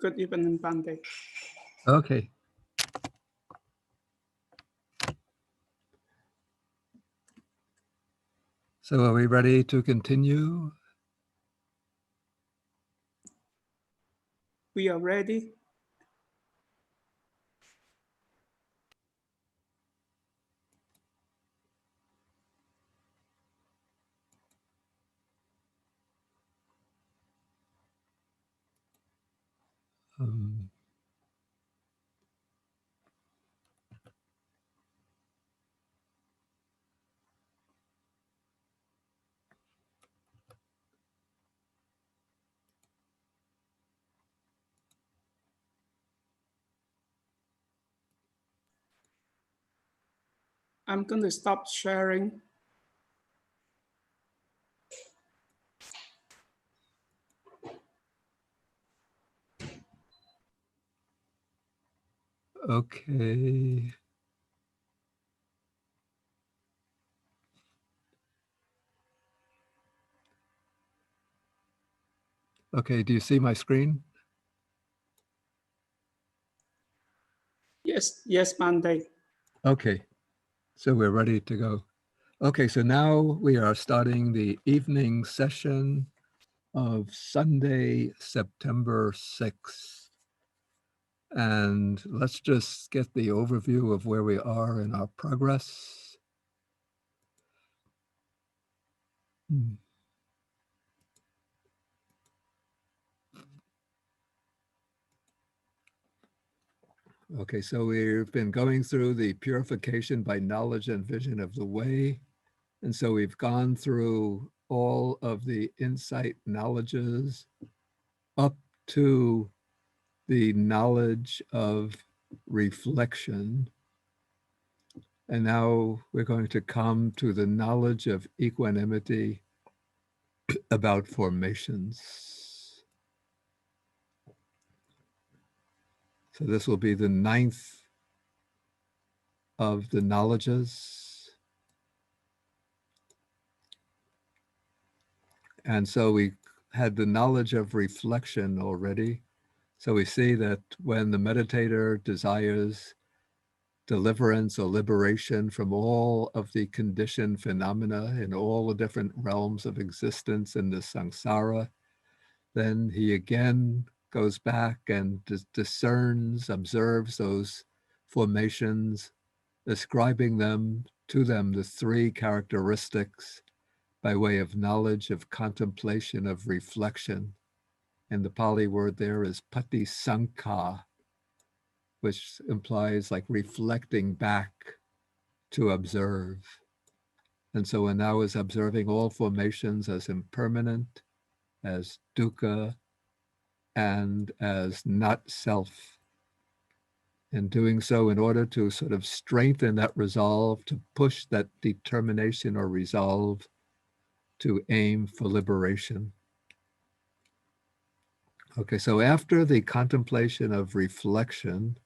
Good evening, Bande. Okay. So are we ready to continue? We are ready. Um, I'm going to stop sharing. okay. Okay, do you see my screen? Yes, Bande. Okay, so we're ready to go. Okay, so now we are starting the evening session of Sunday, September 6th. And let's just get the overview of where we are in our progress. Okay, so we've been going through the purification by knowledge and vision of the way. And so we've gone through all of the insight knowledges up to the knowledge of reflection. And now we're going to come to the knowledge of equanimity about formations. So this will be the 9th of the knowledges. And so we had the knowledge of reflection already. So we see that when the meditator desires deliverance or liberation from all of the conditioned phenomena in all the different realms of existence in the samsara, then he again goes back and discerns, observes those formations, ascribing to them the 3 characteristics by way of knowledge, of contemplation, of reflection. And the Pali word there is patisankha, which implies like reflecting back to observe. And so one now is observing all formations as impermanent, as dukkha, and as not self. And doing so in order to sort of strengthen that resolve, to push that determination or resolve to aim for liberation. Okay, so after the contemplation of reflection,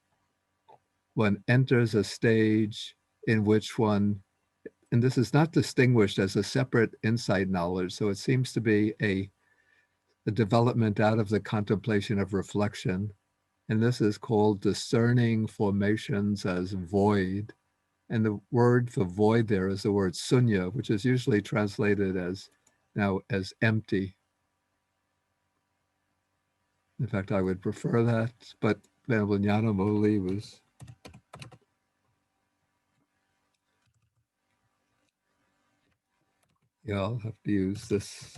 one enters a stage in which one, and this is not distinguished as a separate insight knowledge, so it seems to be a development out of the contemplation of reflection, and this is called discerning formations as void. And the word for void there is the word sunya, which is usually translated as empty. In fact, I would prefer that, but Venerable Nyanamoli was I'll have to use this.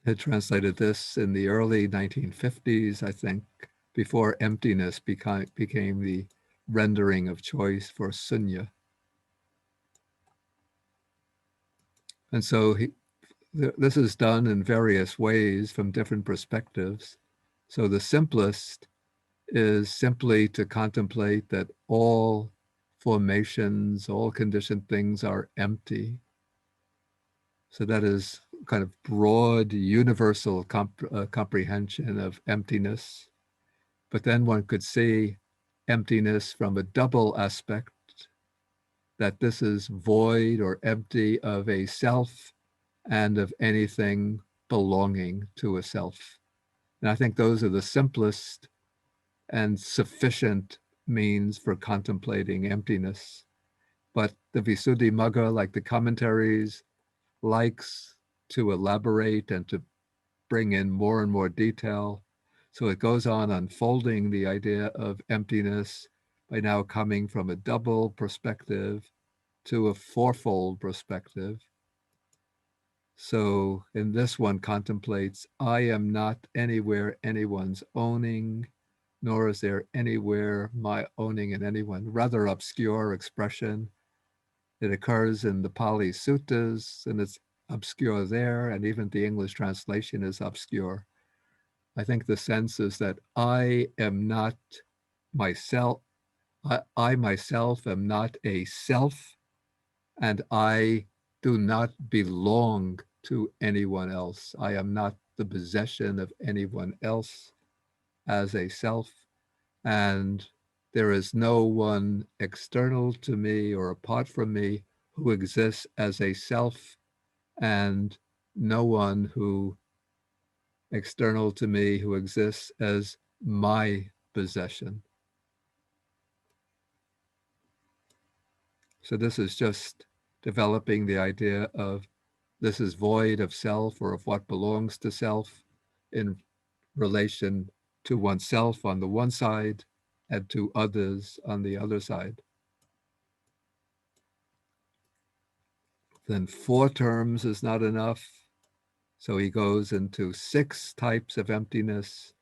Had translated this in the early 1950s, I think, before emptiness became the rendering of choice for sunya. And so this is done in various ways from different perspectives. So the simplest is simply to contemplate that all formations, all conditioned things are empty. So that is kind of broad, universal comprehension of emptiness. But then one could see emptiness from a double aspect, that this is void or empty of a self and of anything belonging to a self. And I think those are the simplest and sufficient means for contemplating emptiness. But the Visuddhimagga, like the commentaries, likes to elaborate and to bring in more and more detail. So it goes on unfolding the idea of emptiness by now coming from a double perspective to a fourfold perspective. So in this one contemplates, I am not anywhere anyone's owning, nor is there anywhere my owning in anyone. Rather obscure expression. It occurs in the Pali Suttas, and it's obscure there, and even the English translation is obscure. I think the sense is that I am not myself. I myself am not a self, and I do not belong to anyone else. I am not the possession of anyone else as a self, and there is no one external to me or apart from me who exists as a self, and no one who external to me who exists as my possession. So this is just developing the idea of this is void of self or of what belongs to self in relation to oneself on the one side and to others on the other side. Then 4 terms is not enough. So he goes into 6 types of emptiness.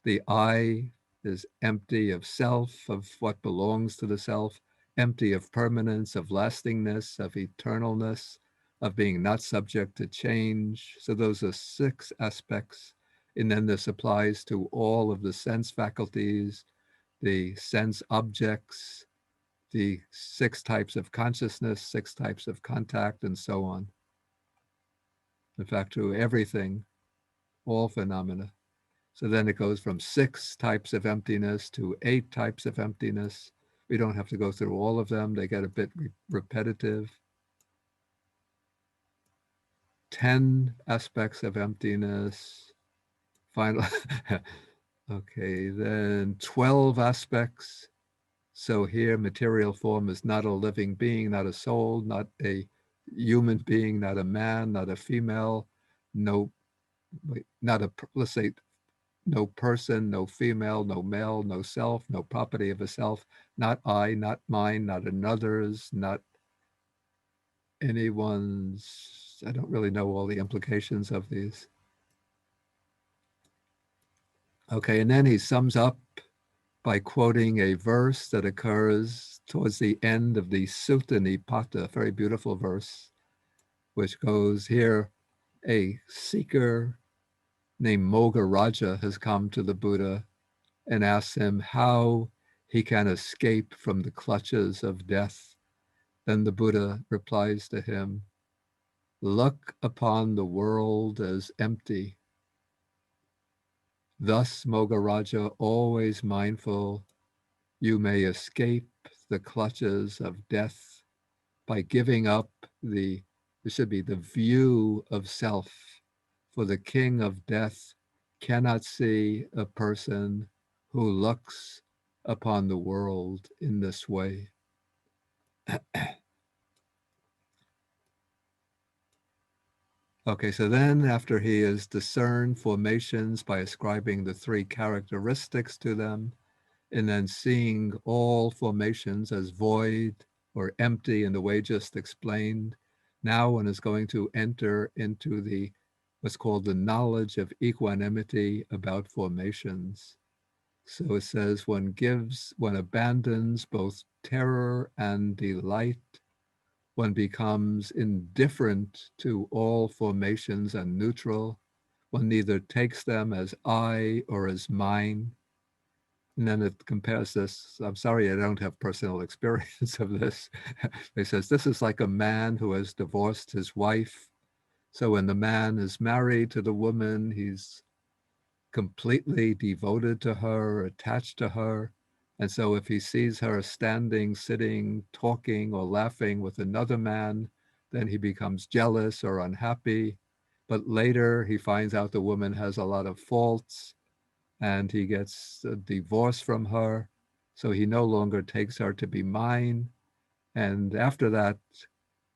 The I is empty of self, of what belongs to the self, empty of permanence, of lastingness, of eternalness, of being not subject to change. So those are 6 aspects. And then this applies to all of the sense faculties, the sense objects, the 6 types of consciousness, 6 types of contact, and so on. In fact, to everything, all phenomena. So then it goes from 6 types of emptiness to 8 types of emptiness. We don't have to go through all of them. They get a bit repetitive. 10 aspects of emptiness. Finally, okay, then 12 aspects. So here, material form is not a living being, not a soul, not a human being, not a man, not a female, no, not a, let's say, no person, no female, no male, no self, no property of a self, not I, not mine, not another's, not anyone's. I don't really know all the implications of these. Okay, and then he sums up by quoting a verse that occurs towards the end of the Sutta Nipata, a very beautiful verse, which goes here, a seeker named Mogaraja has come to the Buddha and asks him how he can escape from the clutches of death. Then the Buddha replies to him, look upon the world as empty. Thus, Mogaraja, always mindful, you may escape the clutches of death by giving up it should be the view of self. For the king of death cannot see a person who looks upon the world in this way. Okay, so then after he has discerned formations by ascribing the 3 characteristics to them, and then seeing all formations as void or empty in the way just explained, now one is going to enter into what's called the knowledge of equanimity about formations. So it says one abandons both terror and delight. One becomes indifferent to all formations and neutral. One neither takes them as I or as mine. And then it compares this. I'm sorry, I don't have personal experience of this. It says this is like a man who has divorced his wife. So when the man is married to the woman, he's completely devoted to her, attached to her. And so if he sees her standing, sitting, talking, or laughing with another man, then he becomes jealous or unhappy. But later he finds out the woman has a lot of faults and he gets a divorce from her. So he no longer takes her to be mine. And after that,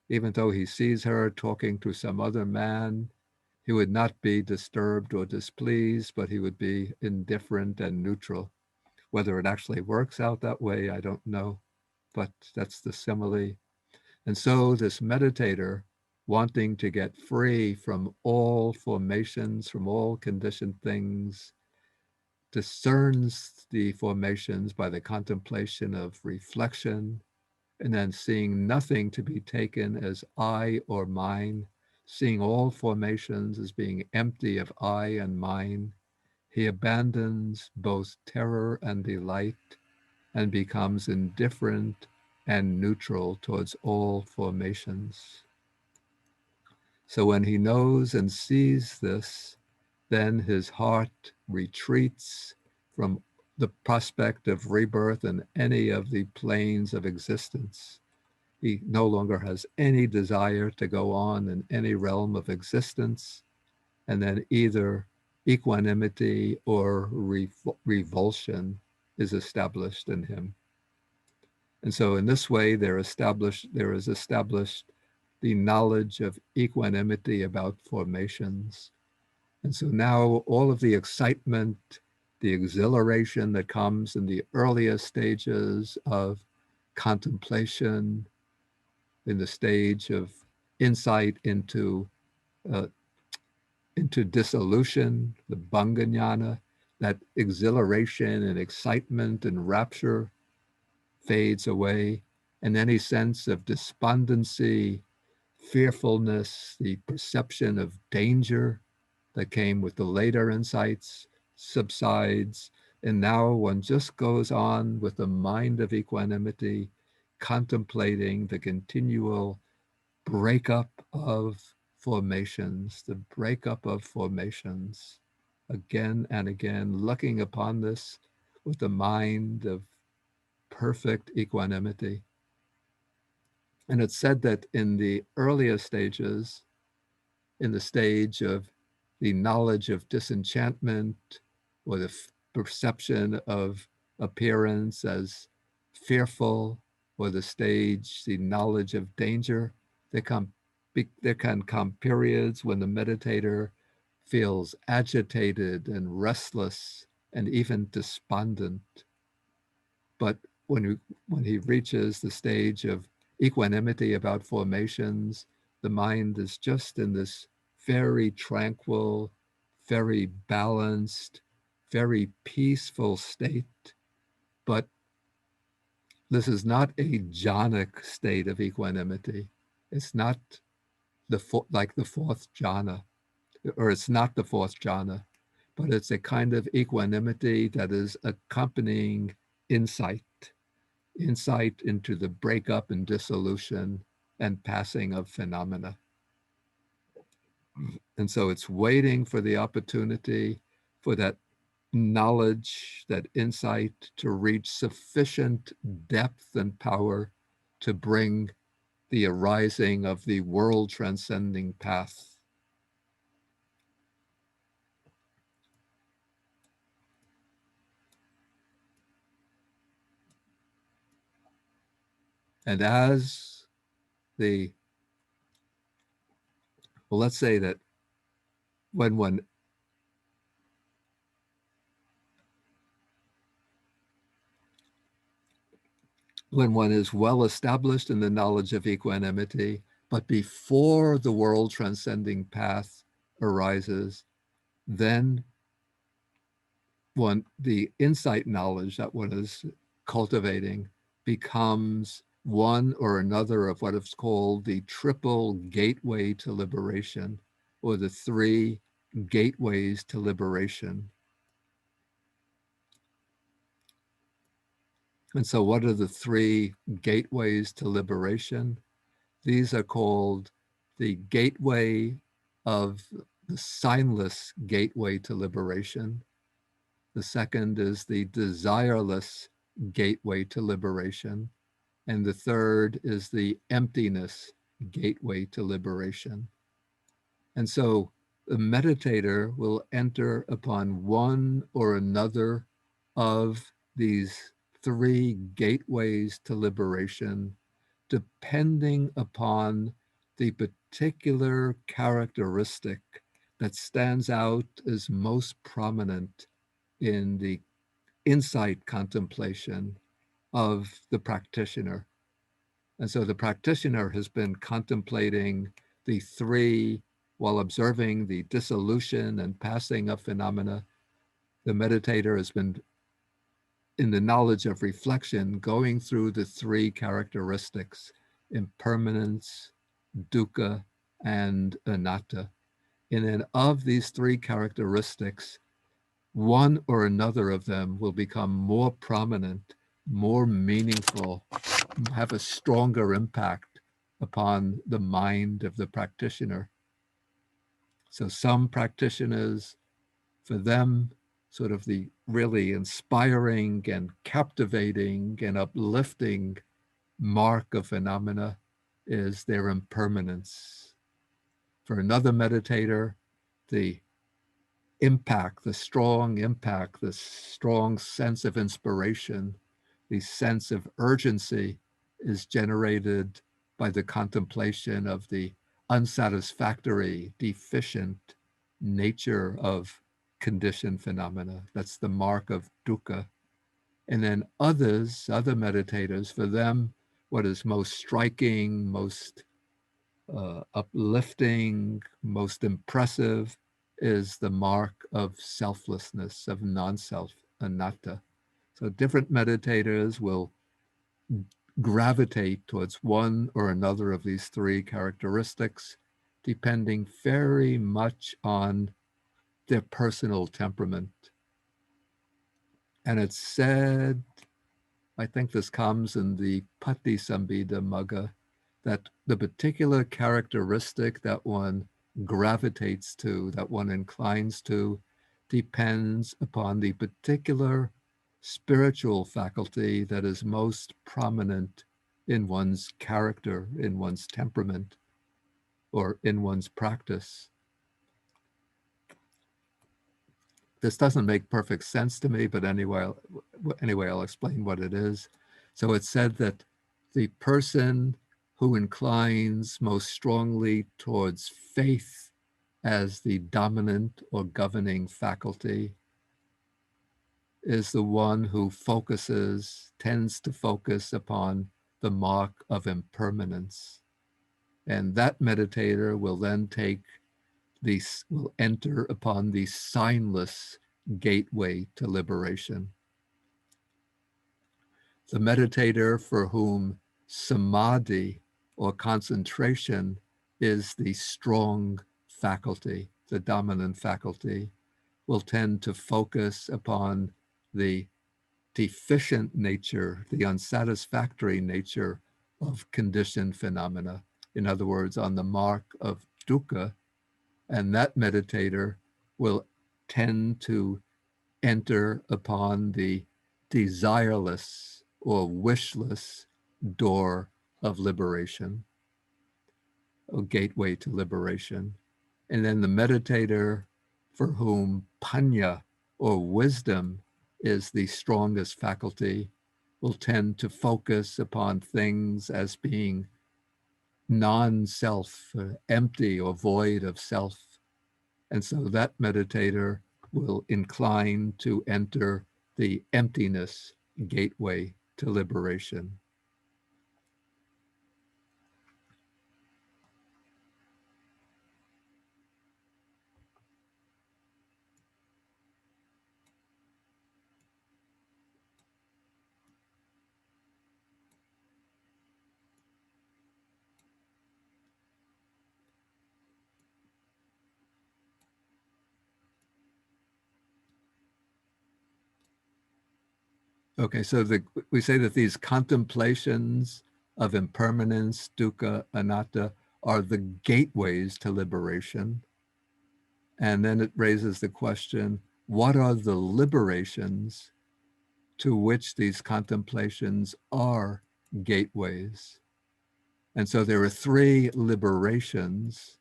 even though he sees her talking to some other man, he would not be disturbed or displeased, but he would be indifferent and neutral. Whether it actually works out that way, I don't know, but that's the simile. And so this meditator, wanting to get free from all formations, from all conditioned things, discerns the formations by the contemplation of reflection, and then seeing nothing to be taken as I or mine, seeing all formations as being empty of I and mine, he abandons both terror and delight and becomes indifferent and neutral towards all formations. So when he knows and sees this, then his heart retreats from the prospect of rebirth in any of the planes of existence. He no longer has any desire to go on in any realm of existence, and then either equanimity or revulsion is established in him. And so in this way, there is established the knowledge of equanimity about formations. And so now all of the excitement, the exhilaration that comes in the earliest stages of contemplation, in the stage of insight uh, into dissolution, the bhanganyana, that exhilaration and excitement and rapture fades away, and any sense of despondency, fearfulness, the perception of danger that came with the later insights subsides. And now one just goes on with the mind of equanimity, contemplating the continual breakup of formations, the breakup of formations, again and again, looking upon this with the mind of perfect equanimity. And it's said that in the earliest stages, in the stage of the knowledge of disenchantment or the perception of appearance as fearful, or the stage, the knowledge of danger, there can come periods when the meditator feels agitated and restless and even despondent. But when he reaches the stage of equanimity about formations, the mind is just in this very tranquil, very balanced, very peaceful state. But this is not a jhanic state of equanimity. It's not like the fourth jhana, or it's not the fourth jhana, but it's a kind of equanimity that is accompanying insight into the breakup and dissolution and passing of phenomena. And so it's waiting for the opportunity for that knowledge, that insight to reach sufficient depth and power to bring the arising of the world transcending path. And as let's say that when one is well established in the knowledge of equanimity, but before the world transcending path arises, then the insight knowledge that one is cultivating becomes one or another of what is called the triple gateway to liberation, or the three gateways to liberation. And so what are the three gateways to liberation? These are called the gateway of the signless gateway to liberation. The second is the desireless gateway to liberation. And the third is the emptiness gateway to liberation. And so the meditator will enter upon one or another of these three gateways to liberation, depending upon the particular characteristic that stands out as most prominent in the insight contemplation of the practitioner. And so the practitioner has been contemplating the three while observing the dissolution and passing of phenomena. The meditator has been, in the knowledge of reflection, going through the three characteristics: impermanence, dukkha, and anatta. And then of these three characteristics, one or another of them will become more prominent, more meaningful, have a stronger impact upon the mind of the practitioner. So some practitioners, for them, sort of the really inspiring and captivating and uplifting mark of phenomena is their impermanence. For another meditator, the impact, the strong impact, the strong sense of inspiration, the sense of urgency is generated by the contemplation of the unsatisfactory, deficient nature of conditioned phenomena. That's the mark of dukkha. And then others, other meditators, for them, what is most striking, most uplifting, most impressive is the mark of selflessness, of non-self, anatta. So different meditators will gravitate towards one or another of these three characteristics, depending very much on their personal temperament. And it's said, I think this comes in the Patisambhida Magga, that the particular characteristic that one gravitates to, that one inclines to, depends upon the particular spiritual faculty that is most prominent in one's character, in one's temperament, or in one's practice. This doesn't make perfect sense to me, but anyway, I'll explain what it is. So it's said that the person who inclines most strongly towards faith as the dominant or governing faculty is the one who tends to focus upon the mark of impermanence. And that meditator will then will enter upon the signless gateway to liberation. The meditator for whom samadhi or concentration is the strong faculty, the dominant faculty, will tend to focus upon the deficient nature, the unsatisfactory nature of conditioned phenomena. In other words, on the mark of dukkha, and that meditator will tend to enter upon the desireless or wishless door of liberation, a gateway to liberation. And then the meditator for whom panya or wisdom is the strongest faculty will tend to focus upon things as being non-self, empty or void of self. And so that meditator will incline to enter the emptiness gateway to liberation. Okay, so we say that these contemplations of impermanence, dukkha, anatta, are the gateways to liberation. And then it raises the question, what are the liberations to which these contemplations are gateways? And so there are three liberations.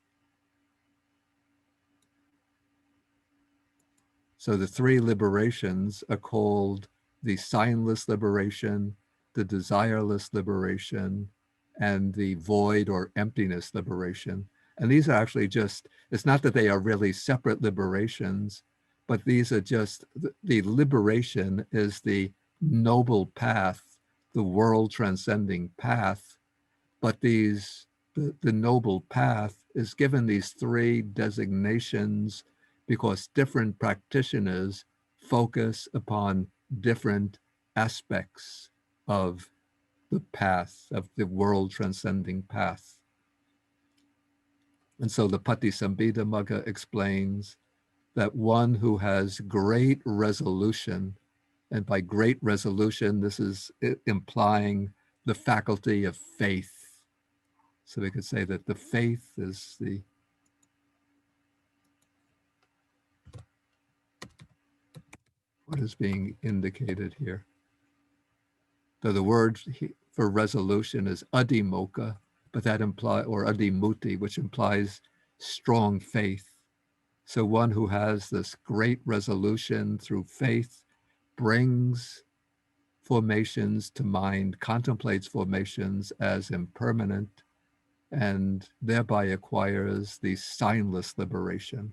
So the three liberations are called the signless liberation, the desireless liberation, and the void or emptiness liberation. And these are actually just, it's not that they are really separate liberations, but these are just, the liberation is the noble path, the world transcending path. But these, the noble path is given these three designations because different practitioners focus upon different aspects of the path, of the world transcending path. And so the Patisambhidhamma explains that one who has great resolution, and by great resolution, this is implying the faculty of faith. So we could say that the faith is what is being indicated here. So the word for resolution is adhimokkha, but that implies, or adhimuti, which implies strong faith. So one who has this great resolution through faith brings formations to mind, contemplates formations as impermanent, and thereby acquires the signless liberation.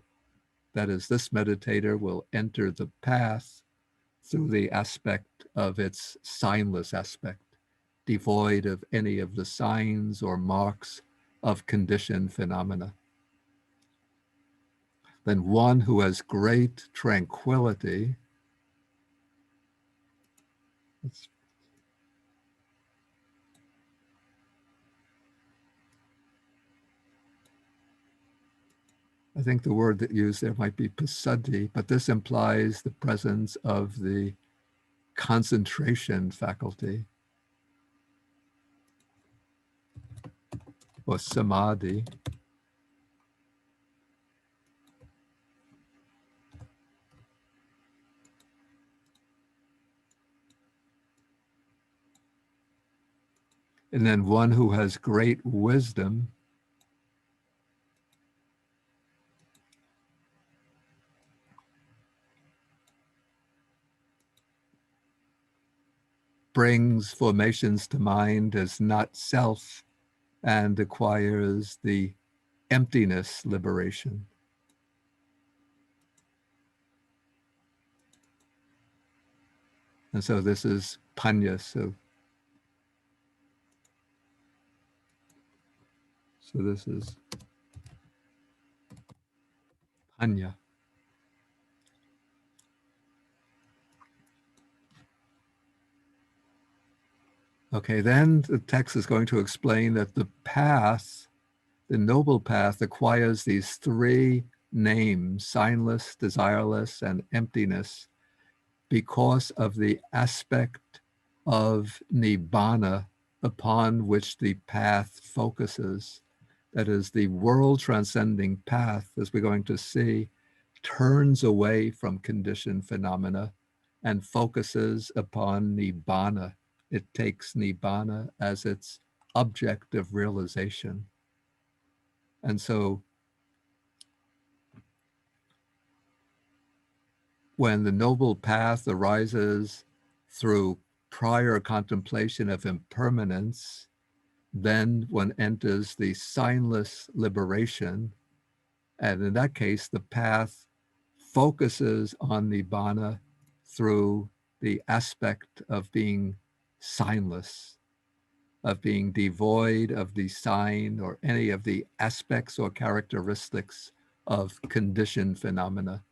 That is, this meditator will enter the path through the aspect of its signless aspect, devoid of any of the signs or marks of conditioned phenomena. Then one who has great tranquility, I think the word that used there might be passaddhi, but this implies the presence of the concentration faculty, or samadhi. And then one who has great wisdom, brings formations to mind as not self and acquires the emptiness liberation. And so this is panya. So this is panya. Okay, then the text is going to explain that the path, the noble path, acquires these three names, signless, desireless, and emptiness, because of the aspect of nibbana upon which the path focuses. That is, the world transcending path, as we're going to see, turns away from conditioned phenomena and focuses upon nibbana. It takes nibbana as its object of realization. And so when the noble path arises through prior contemplation of impermanence, then one enters the signless liberation. And in that case, the path focuses on nibbana through the aspect of being signless, of being devoid of the sign or any of the aspects or characteristics of conditioned phenomena.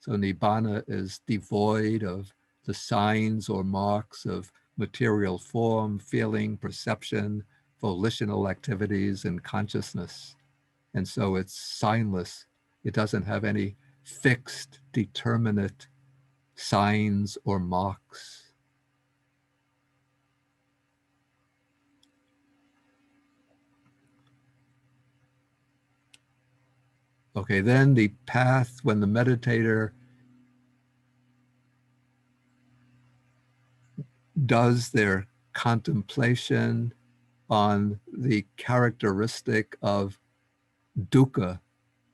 So nibbana is devoid of the signs or marks of material form, feeling, perception, volitional activities, and consciousness. And so it's signless. It doesn't have any fixed, determinate signs or marks. Okay, then the path, when the meditator does their contemplation on the characteristic of dukkha,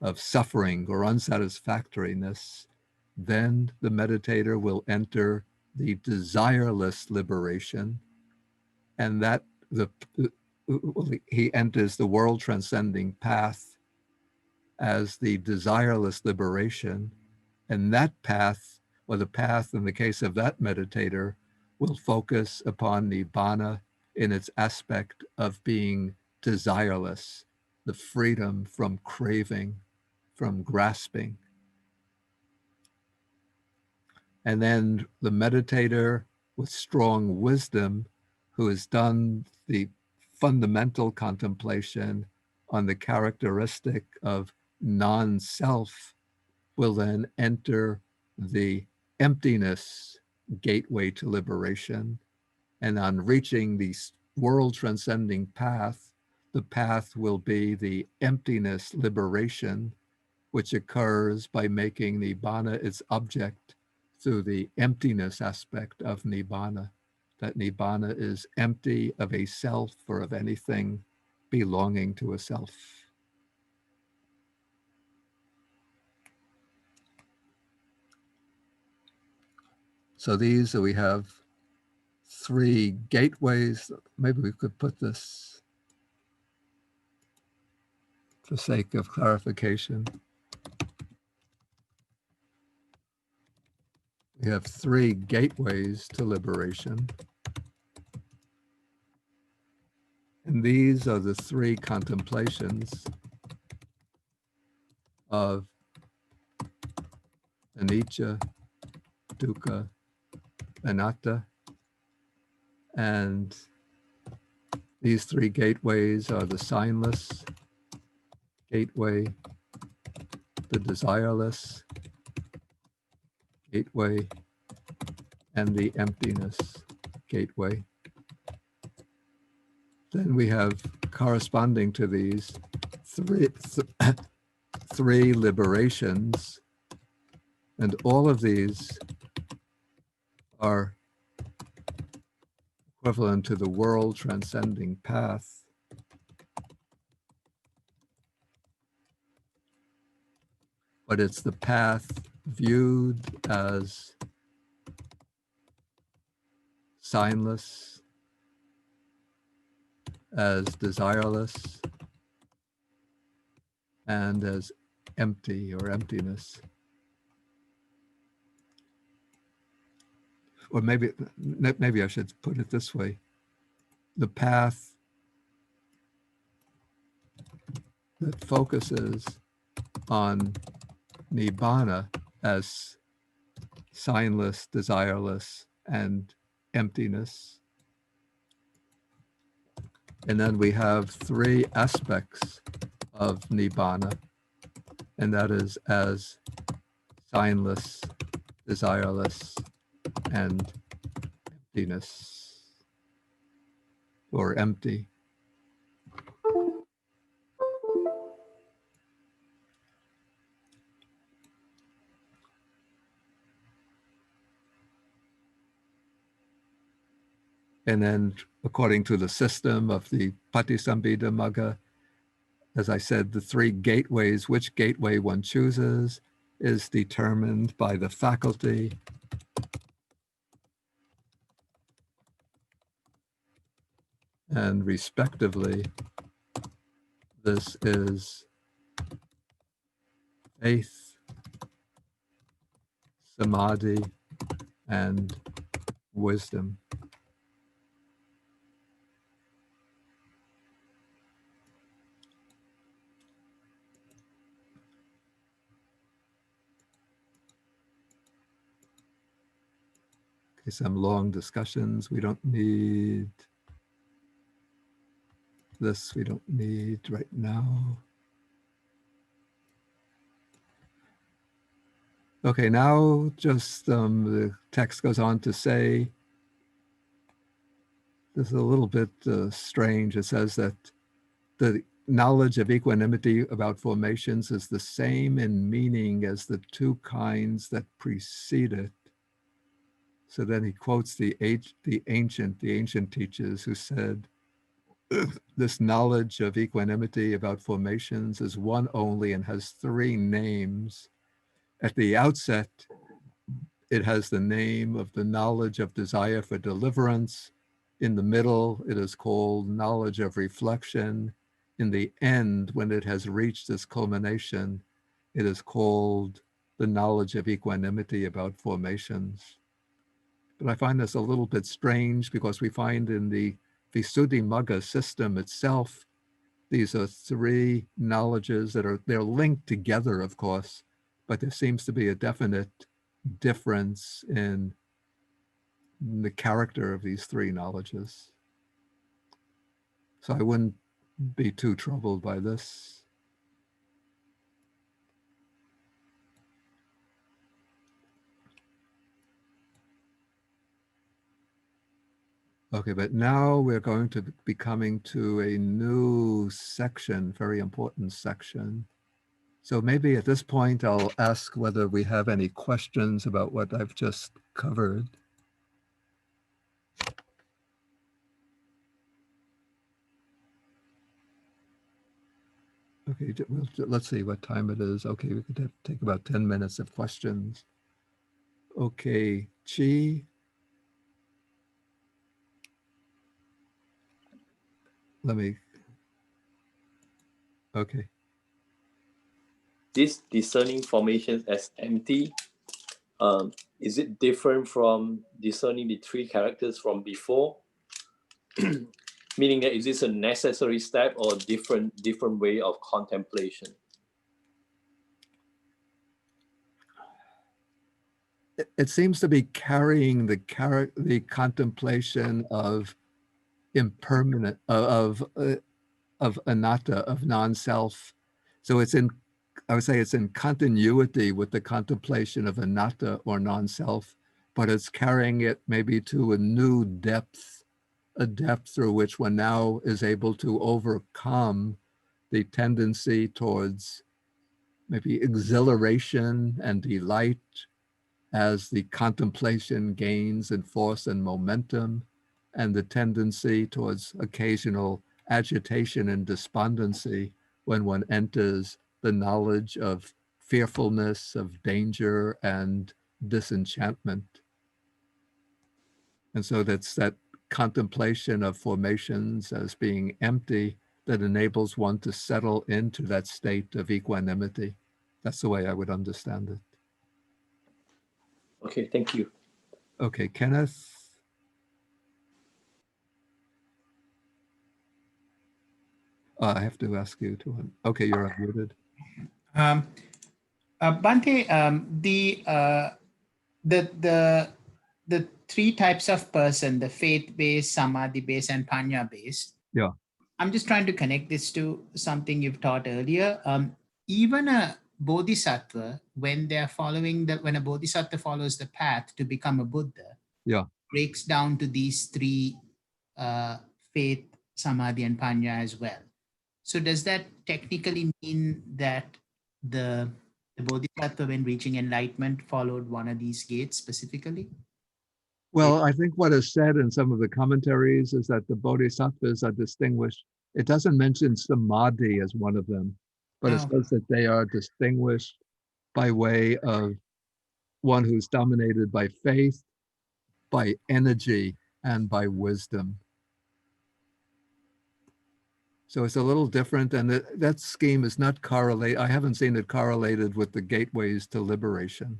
of suffering or unsatisfactoriness, then the meditator will enter the desireless liberation, and that he enters the world transcending path as the desireless liberation, and that path, or the path in the case of that meditator, will focus upon nibbana in its aspect of being desireless, the freedom from craving, from grasping. And then the meditator with strong wisdom, who has done the fundamental contemplation on the characteristic of non-self, will then enter the emptiness gateway to liberation. And on reaching the world transcending path, the path will be the emptiness liberation, which occurs by making Nibbana its object through the emptiness aspect of Nibbana, that Nibbana is empty of a self or of anything belonging to a self. So these, we have three gateways. Maybe we could put this for sake of clarification. We have three gateways to liberation. And these are the three contemplations of anicca, dukkha, anatta. And these three gateways are the signless gateway, the desireless gateway, and the emptiness gateway. Then we have, corresponding to these, three liberations, and all of these are equivalent to the world transcending path. But it's the path viewed as signless, as desireless, and as empty or emptiness. Or maybe I should put it this way. The path that focuses on Nibbana as signless, desireless, and emptiness. And then we have three aspects of Nibbana, and that is as signless, desireless, and emptiness, or empty. And then according to the system of the Patisambhida Magga, as I said, the three gateways, which gateway one chooses is determined by the faculty and respectively, this is faith, samadhi, and wisdom. Okay, some long discussions. We don't need this. We don't need right now. Okay, now just the text goes on to say, this is a little bit strange. It says that the knowledge of equanimity about formations is the same in meaning as the two kinds that precede it. So then he quotes the ancient teachers who said, this knowledge of equanimity about formations is one only and has three names. At the outset, it has the name of the knowledge of desire for deliverance. In the middle, it is called knowledge of reflection. In the end, when it has reached its culmination, it is called the knowledge of equanimity about formations. But I find this a little bit strange because we find in the Visuddhimagga system itself, these are three knowledges that they're linked together, of course, but there seems to be a definite difference in the character of these three knowledges. So I wouldn't be too troubled by this. Okay, but now we're going to be coming to a new section, very important section. So maybe at this point, I'll ask whether we have any questions about what I've just covered. Okay, let's see what time it is. Okay, we could take about 10 minutes of questions. Okay, Chi. Let me, okay. This discerning formations as empty, is it different from discerning the three characters from before? Meaning that is this a necessary step or a different way of contemplation? It seems to be carrying the contemplation of impermanent, of anatta, of non-self. So it's in, I would say it's in continuity with the contemplation of anatta or non-self, but it's carrying it maybe to a new depth, a depth through which one now is able to overcome the tendency towards maybe exhilaration and delight as the contemplation gains in force and momentum, and the tendency towards occasional agitation and despondency when one enters the knowledge of fearfulness, of danger, and disenchantment. And so that's that contemplation of formations as being empty that enables one to settle into that state of equanimity. That's the way I would understand it. Okay, thank you. Okay, Kenneth. I have to ask you to, okay, you're unmuted. Bhante, the three types of person, the faith-based, samadhi-based, and panya-based. Yeah. I'm just trying to connect this to something you've taught earlier. Even a bodhisattva, when they're following when a bodhisattva follows the path to become a Buddha, Yeah, breaks down to these three, faith, samadhi, and panya as well. So does that technically mean that the bodhisattva, when reaching enlightenment, followed one of these gates specifically? well, I think what is said in some of the commentaries is that the bodhisattvas are distinguished. It doesn't mention samadhi as one of them, but it says that they are distinguished by way of one who's dominated by faith, by energy, and by wisdom. So it's a little different, and that scheme is not correlated. I haven't seen it correlated with the gateways to liberation,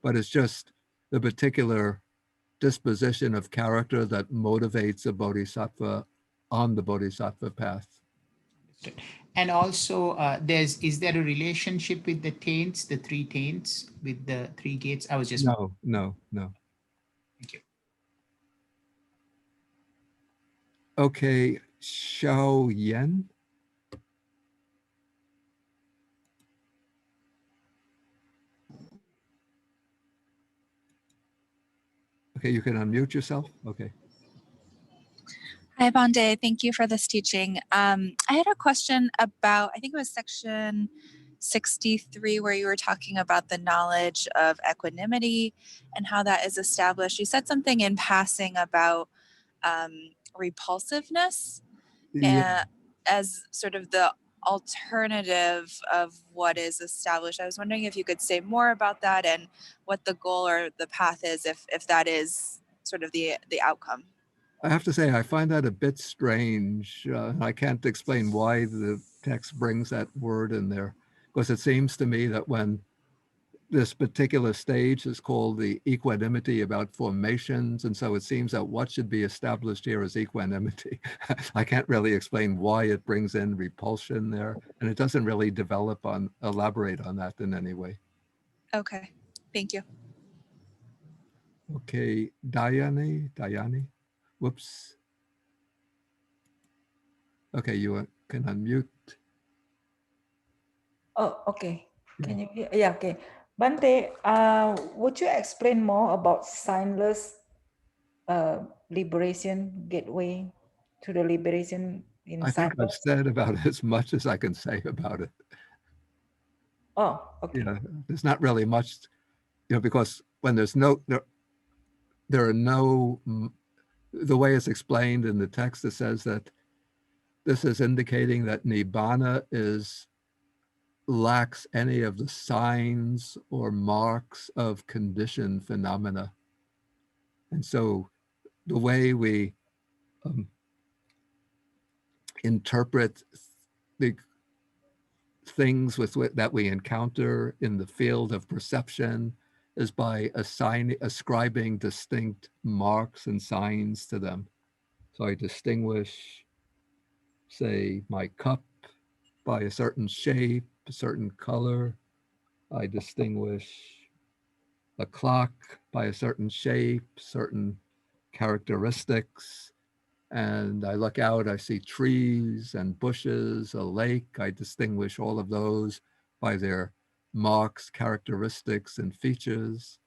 but it's just the particular disposition of character that motivates a bodhisattva on the bodhisattva path. And also, is there a relationship with the taints, the three taints, with the three gates? I was just No. Thank you. Okay, Xiao Yan. Okay, you can unmute yourself. Okay. Hi, Bhante. Thank you for this teaching. I had a question about, I think it was section 63, where you were talking about the knowledge of equanimity and how that is established. You said something in passing about repulsiveness. Yeah, as sort of the alternative of what is established. I was wondering if you could say more about that and what the goal or the path is, if that is sort of the outcome. I have to say, I find that a bit strange. I can't explain why the text brings that word in there, because it seems to me that when this particular stage is called the equanimity about formations, and so it seems that what should be established here is equanimity. I can't really explain why it brings in repulsion there, and it doesn't really elaborate on that in any way. Okay, thank you. Okay, Dayani, whoops. Okay, you can unmute. Oh, okay. Yeah. Can you hear? Yeah, okay. Bante, would you explain more about signless liberation gateway to the liberation in I think I've signless? said about as much as I can say about it. Oh, okay. Yeah, there's not really much, because when there's no, there are no, the way it's explained in the text, it says that this is indicating that Nibbana lacks any of the signs or marks of conditioned phenomena. And so the way we interpret the things that we encounter in the field of perception is by ascribing distinct marks and signs to them. So I distinguish, say, my cup by a certain shape, a certain color. I distinguish a clock by a certain shape, certain characteristics. And I look out, I see trees and bushes, a lake. I distinguish all of those by their marks, characteristics, and features.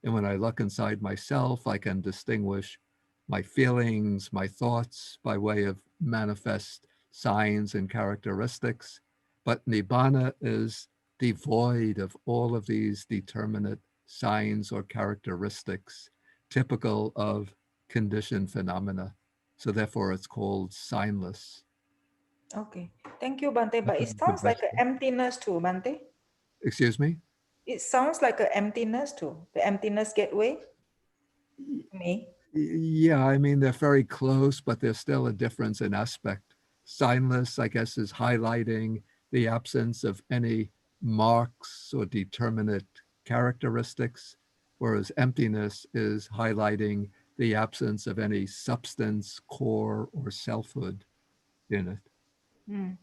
And when I look inside myself, I can distinguish my feelings, my thoughts by way of manifest signs and characteristics. But Nibbana is devoid of all of these determinate signs or characteristics typical of conditioned phenomena. So therefore it's called signless. Okay. Thank you, Bante. But That's it the sounds like best an way. emptiness too, Bante. Excuse me? It sounds like an emptiness too. The emptiness gateway to me. Yeah, I mean, they're very close, but there's still a difference in aspect. Signless, I guess, is highlighting the absence of any marks or determinate characteristics, whereas emptiness is highlighting the absence of any substance, core, or selfhood in it.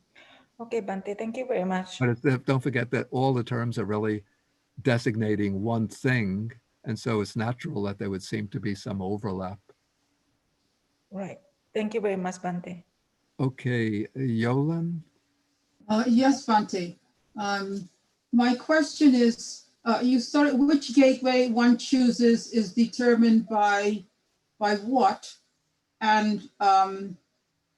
Okay, Bante. Thank you very much. But don't forget that all the terms are really designating one thing, and so it's natural that there would seem to be some overlap. Right. Thank you very much, Bante. Okay, Yolan? Yes, Bante. My question is, you started, which gateway one chooses is determined by what? And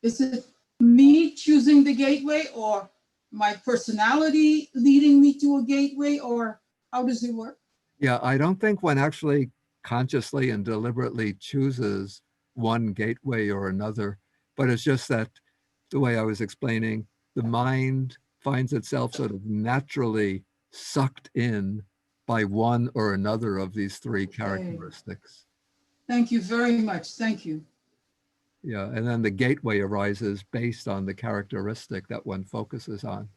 is it me choosing the gateway or my personality leading me to a gateway, or how does it work? Yeah, I don't think one actually consciously and deliberately chooses one gateway or another, but it's just that the way I was explaining, the mind finds itself sort of naturally sucked in by one or another of these three characteristics. Thank you very much. Thank you. Yeah, and then the gateway arises based on the characteristic that one focuses on.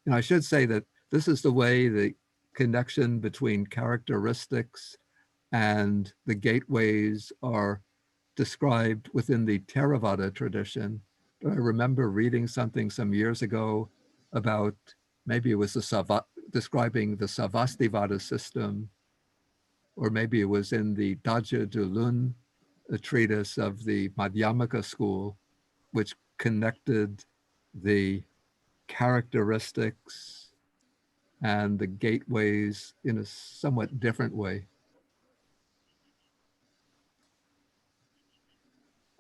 And I should say that this is the way the connection between characteristics and the gateways are described within the Theravada tradition. I remember reading something some years ago about, maybe it was describing the Savastivada system, or maybe it was in the Daja Dulun, a treatise of the Madhyamaka school, which connected the characteristics and the gateways in a somewhat different way.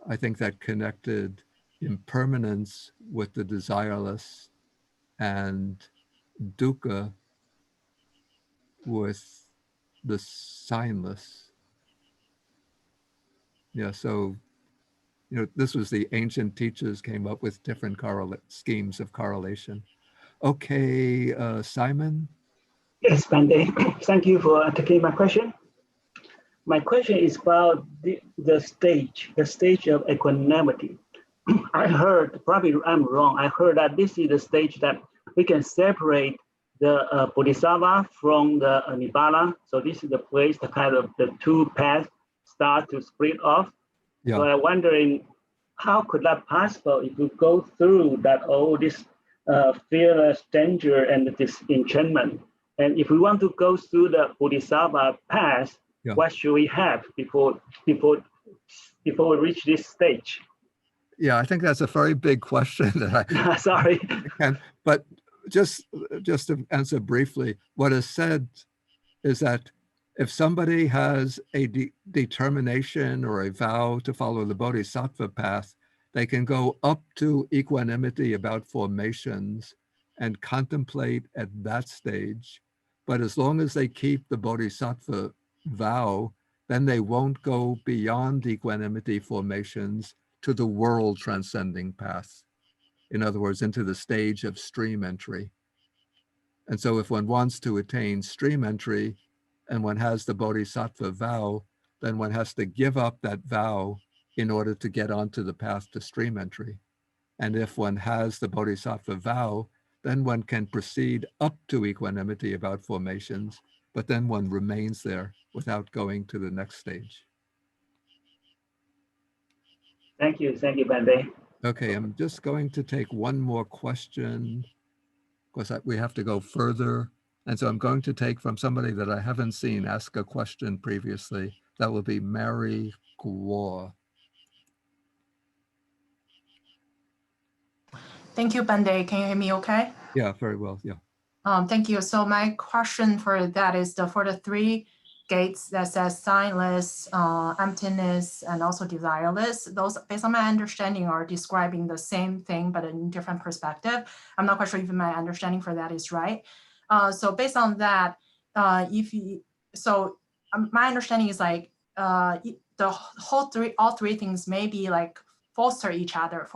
I think that connected impermanence with the desireless and dukkha with the signless. Yeah, so this was the ancient teachers came up with different schemes of correlation. Okay, Simon? Yes, Bande. Thank you for taking my question. My question is about the stage of equanimity. I heard, probably I'm wrong, I heard that this is the stage that we can separate the Bodhisattva from the Nibbana. So this is the place, the kind of the two paths start to split off. Yeah. So I'm wondering, how could that possible if you go through that all this fearless danger and this enchantment? And if we want to go through the Bodhisattva path, Yeah. what should we have before we reach this stage? Yeah, I think that's a very big question that I Sorry. but just to answer briefly, what is said is that if somebody has a determination or a vow to follow the Bodhisattva path, they can go up to equanimity about formations and contemplate at that stage. But as long as they keep the Bodhisattva vow, then they won't go beyond equanimity formations to the world transcending path. In other words, into the stage of stream entry. And so if one wants to attain stream entry and one has the Bodhisattva vow, then one has to give up that vow in order to get onto the path to stream entry. And if one has the Bodhisattva vow, then one can proceed up to equanimity about formations, but then one remains there without going to the next stage. Thank you, Bande. Okay, I'm just going to take one more question because we have to go further. And so I'm going to take from somebody that I haven't seen ask a question previously. That will be Mary Guo. Thank you, Bande. Can you hear me okay? Yeah, very well, yeah. Thank you. So my question for that is for the three gates that says signless, emptiness, and also desireless. Those, based on my understanding, are describing the same thing, but in different perspective. I'm not quite sure if my understanding for that is right. So based on that, my understanding is like all three things may be like foster each other.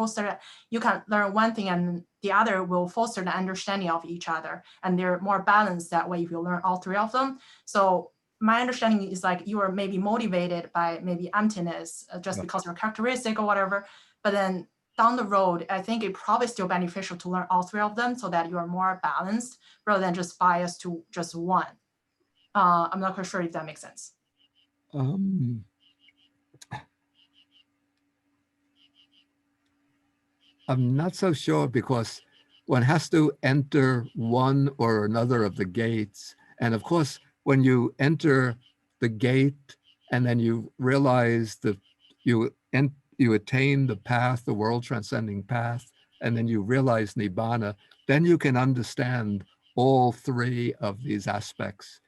You can learn one thing and the other will foster the understanding of each other, and they're more balanced that way if you learn all three of them. So my understanding is like you are maybe motivated by maybe emptiness just because of your characteristic or whatever, but then down the road, I think it probably still beneficial to learn all three of them so that you are more balanced rather than just biased to just one. I'm not quite sure if that makes sense. I'm not so sure because one has to enter one or another of the gates. And of course, when you enter the gate and then you realize that you attain the path, the world transcending path, and then you realize Nibbana, then you can understand all three of these aspects.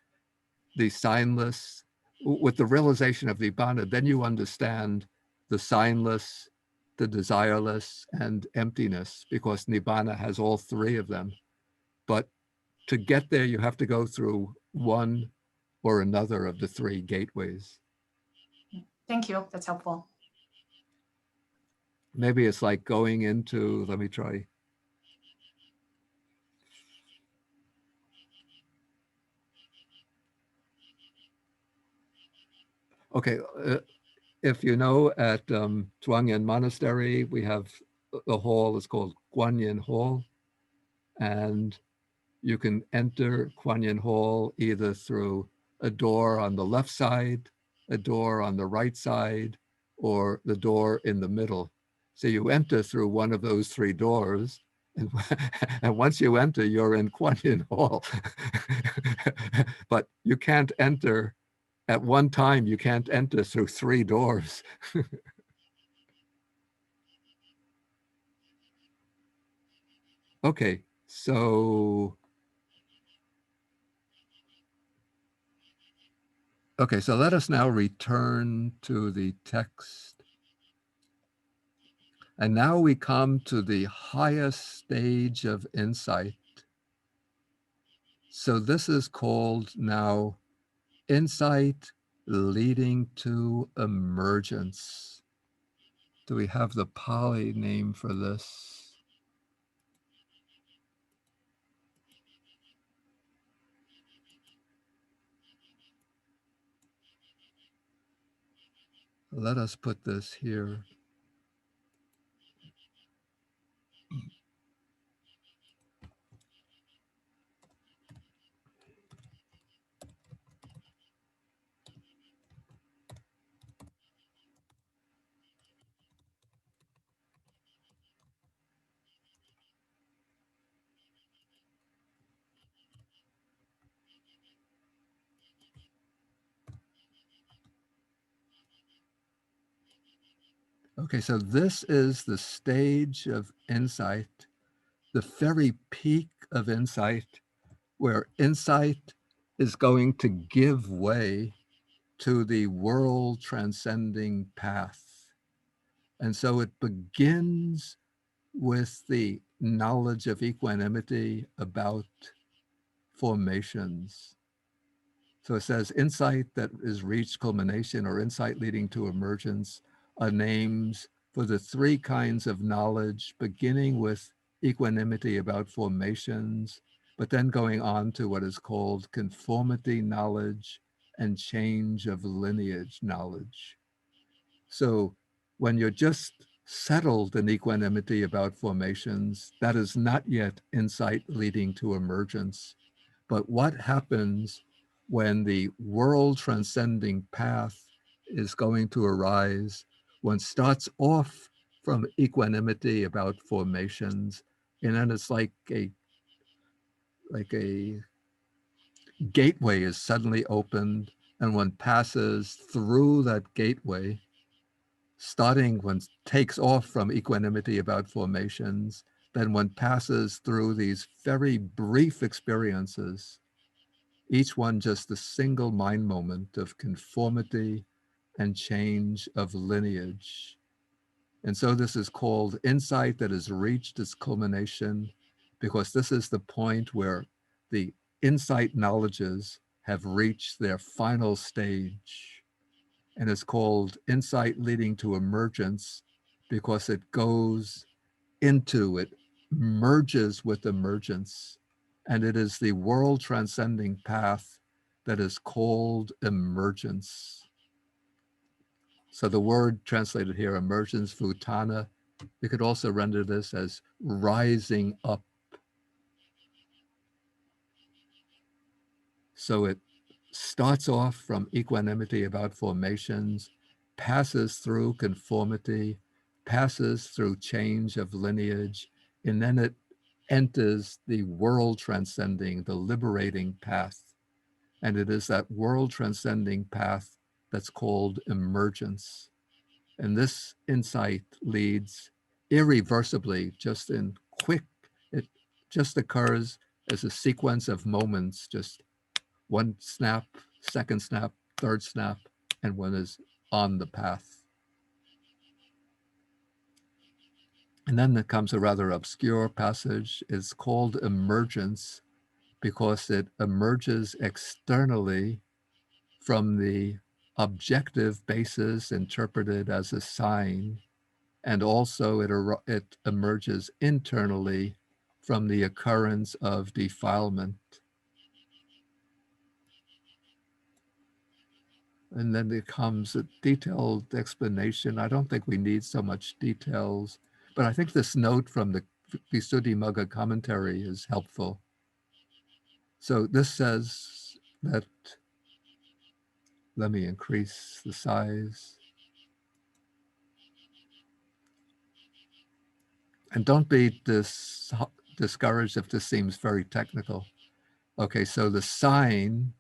The signless, with the realization of Nibbana, then you understand the signless, the desireless, and emptiness, because Nibbana has all three of them. But to get there, you have to go through one or another of the three gateways. Thank you. That's helpful. Maybe it's like going into, let me try. Okay, if you know, at Zhuangyan Monastery, we have the hall is called Guanyin Hall, and you can enter Guanyin Hall either through a door on the left side, a door on the right side, or the door in the middle. So you enter through one of those three doors, and once you enter, you're in Guanyin Hall. But you can't enter at one time, you can't enter through three doors. Okay, so let us now return to the text. And now we come to the highest stage of insight. So this is called now insight leading to emergence. do we have the Pali name for this? Let us put this here. Okay, so this is the stage of insight, the very peak of insight, where insight is going to give way to the world transcending path. And so it begins with the knowledge of equanimity about formations. So it says insight that is reached culmination or insight leading to emergence are names for the three kinds of knowledge, beginning with equanimity about formations, but then going on to what is called conformity knowledge and change of lineage knowledge. So when you're just settled in equanimity about formations, that is not yet insight leading to emergence. But what happens when the world transcending path is going to arise? One starts off from equanimity about formations, and then it's like a gateway is suddenly opened, and one passes through that gateway, starting one takes off from equanimity about formations, then one passes through these very brief experiences, each one just a single mind moment of conformity and change of lineage. And so this is called insight that has reached its culmination, because this is the point where the insight knowledges have reached their final stage. And it's called insight leading to emergence, because it goes into, it merges with emergence. And it is the world transcending path that is called emergence. So the word translated here, emergence, Vutana, we could also render this as rising up. So it starts off from equanimity about formations, passes through conformity, passes through change of lineage, and then it enters the world transcending, the liberating path. And it is that world transcending path that's called emergence. And this insight leads irreversibly, just in quick, it just occurs as a sequence of moments, just one snap, second snap, third snap, and one is on the path. And then there comes a rather obscure passage. It's called emergence because it emerges externally from the objective basis interpreted as a sign, and also it emerges internally from the occurrence of defilement. And then there comes a detailed explanation. I don't think we need so much details, but I think this note from the Visuddhimagga commentary is helpful. So this says that, let me increase the size. And don't be discouraged if this seems very technical. Okay, so the sign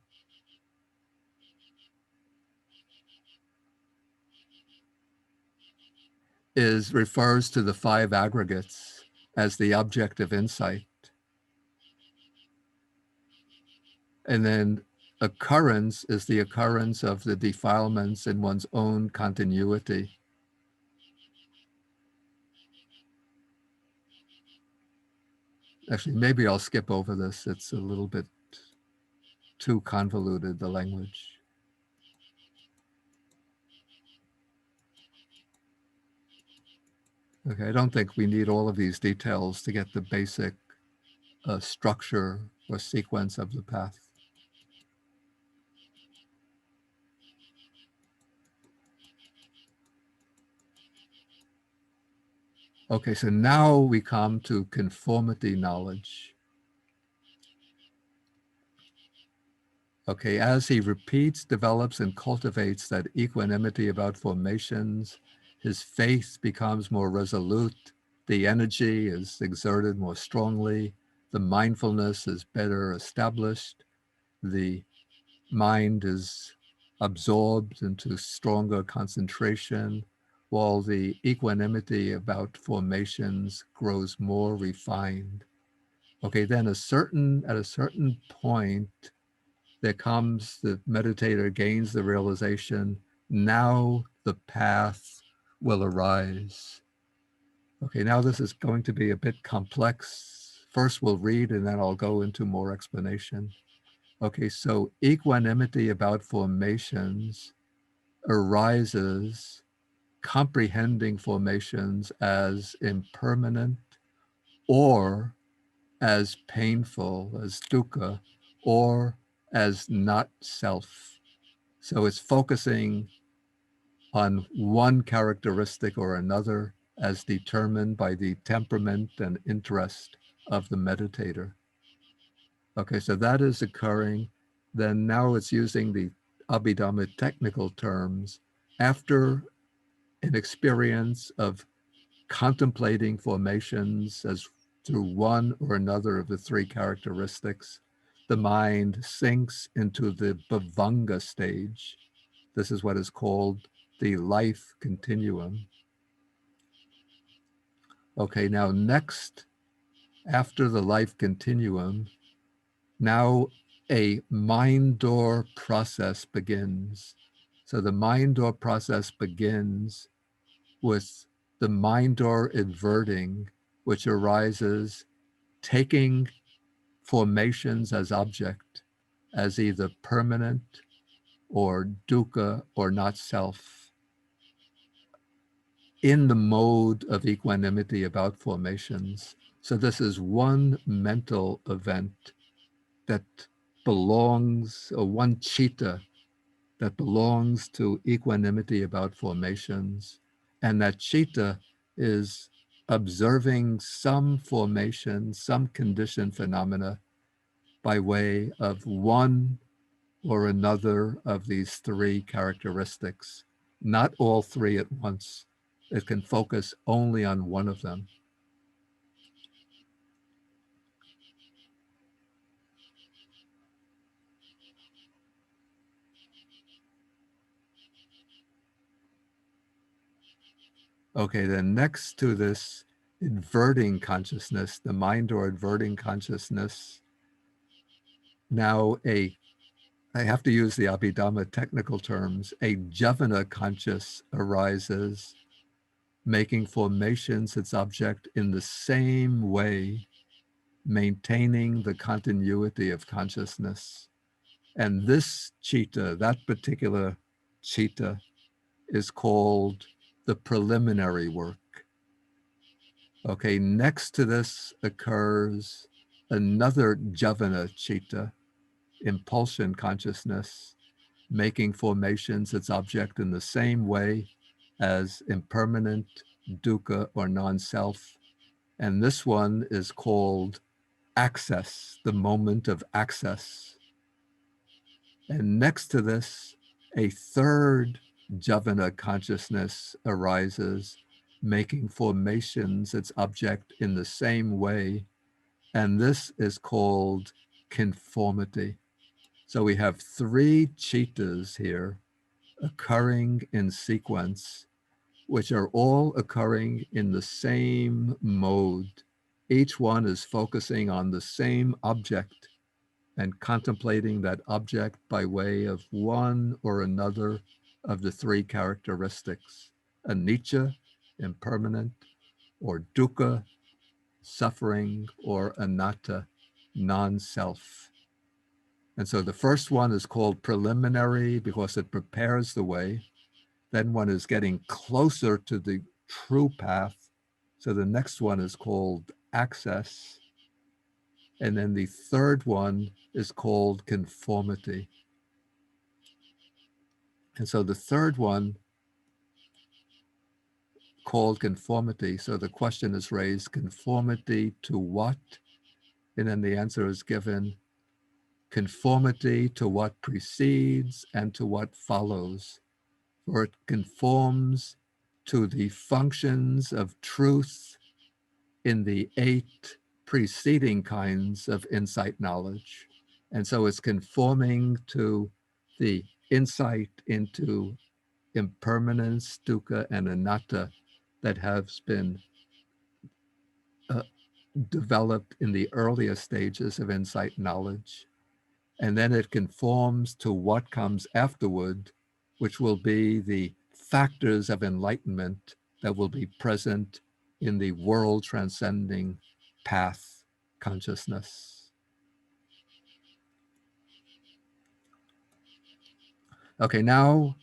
refers to the five aggregates as the object of insight. And then occurrence is the occurrence of the defilements in one's own continuity. Actually, maybe I'll skip over this. It's a little bit too convoluted, the language. Okay, I don't think we need all of these details to get the basic structure or sequence of the path. Okay, so now we come to conformity knowledge. Okay, as he repeats, develops, and cultivates that equanimity about formations, his faith becomes more resolute, the energy is exerted more strongly, the mindfulness is better established, the mind is absorbed into stronger concentration, while the equanimity about formations grows more refined. Okay, then at a certain point, there comes the meditator gains the realization, now the path will arise. Okay, now this is going to be a bit complex. First we'll read and then I'll go into more explanation. Okay, so equanimity about formations arises comprehending formations as impermanent or as painful, as dukkha, or as not self. So it's focusing on one characteristic or another as determined by the temperament and interest of the meditator. Okay, so that is occurring. Then now it's using the Abhidhamma technical terms after an experience of contemplating formations as through one or another of the three characteristics, the mind sinks into the bhavanga stage. This is what is called the life continuum. Okay, now next, after the life continuum, now a mind door process begins. So the mind door process begins with the mind door inverting, which arises taking formations as object, as either permanent or dukkha or not self, in the mode of equanimity about formations. So this is one mental event that belongs, or one citta that belongs to equanimity about formations. And that citta is observing some formation, some conditioned phenomena by way of one or another of these three characteristics, not all three at once. It can focus only on one of them. Okay, then next to this inverting consciousness, the mind or inverting consciousness, now I have to use the Abhidhamma technical terms, a javana conscious arises, making formations its object in the same way, maintaining the continuity of consciousness. And this citta, that particular citta, is called the preliminary work. Okay, next to this occurs another javana citta, impulsion consciousness, making formations its object in the same way as impermanent, dukkha, or non-self. And this one is called access, the moment of access. And next to this, a third javana consciousness arises, making formations its object in the same way. And this is called conformity. So we have three cittas here occurring in sequence, which are all occurring in the same mode. Each one is focusing on the same object and contemplating that object by way of one or another of the three characteristics, anicca, impermanent, or dukkha, suffering, or anatta, non-self. And so the first one is called preliminary because it prepares the way. Then one is getting closer to the true path, So the next one is called access. And then the third one is called conformity. And so the third one called conformity. So the question is raised, conformity to what? And then the answer is given, conformity to what precedes and to what follows. For it conforms to the functions of truth in the 8 preceding kinds of insight knowledge. And so it's conforming to the insight into impermanence, dukkha, and anatta that has been developed in the earlier stages of insight knowledge. And then it conforms to what comes afterward, which will be the factors of enlightenment that will be present in the world transcending path consciousness. Okay, now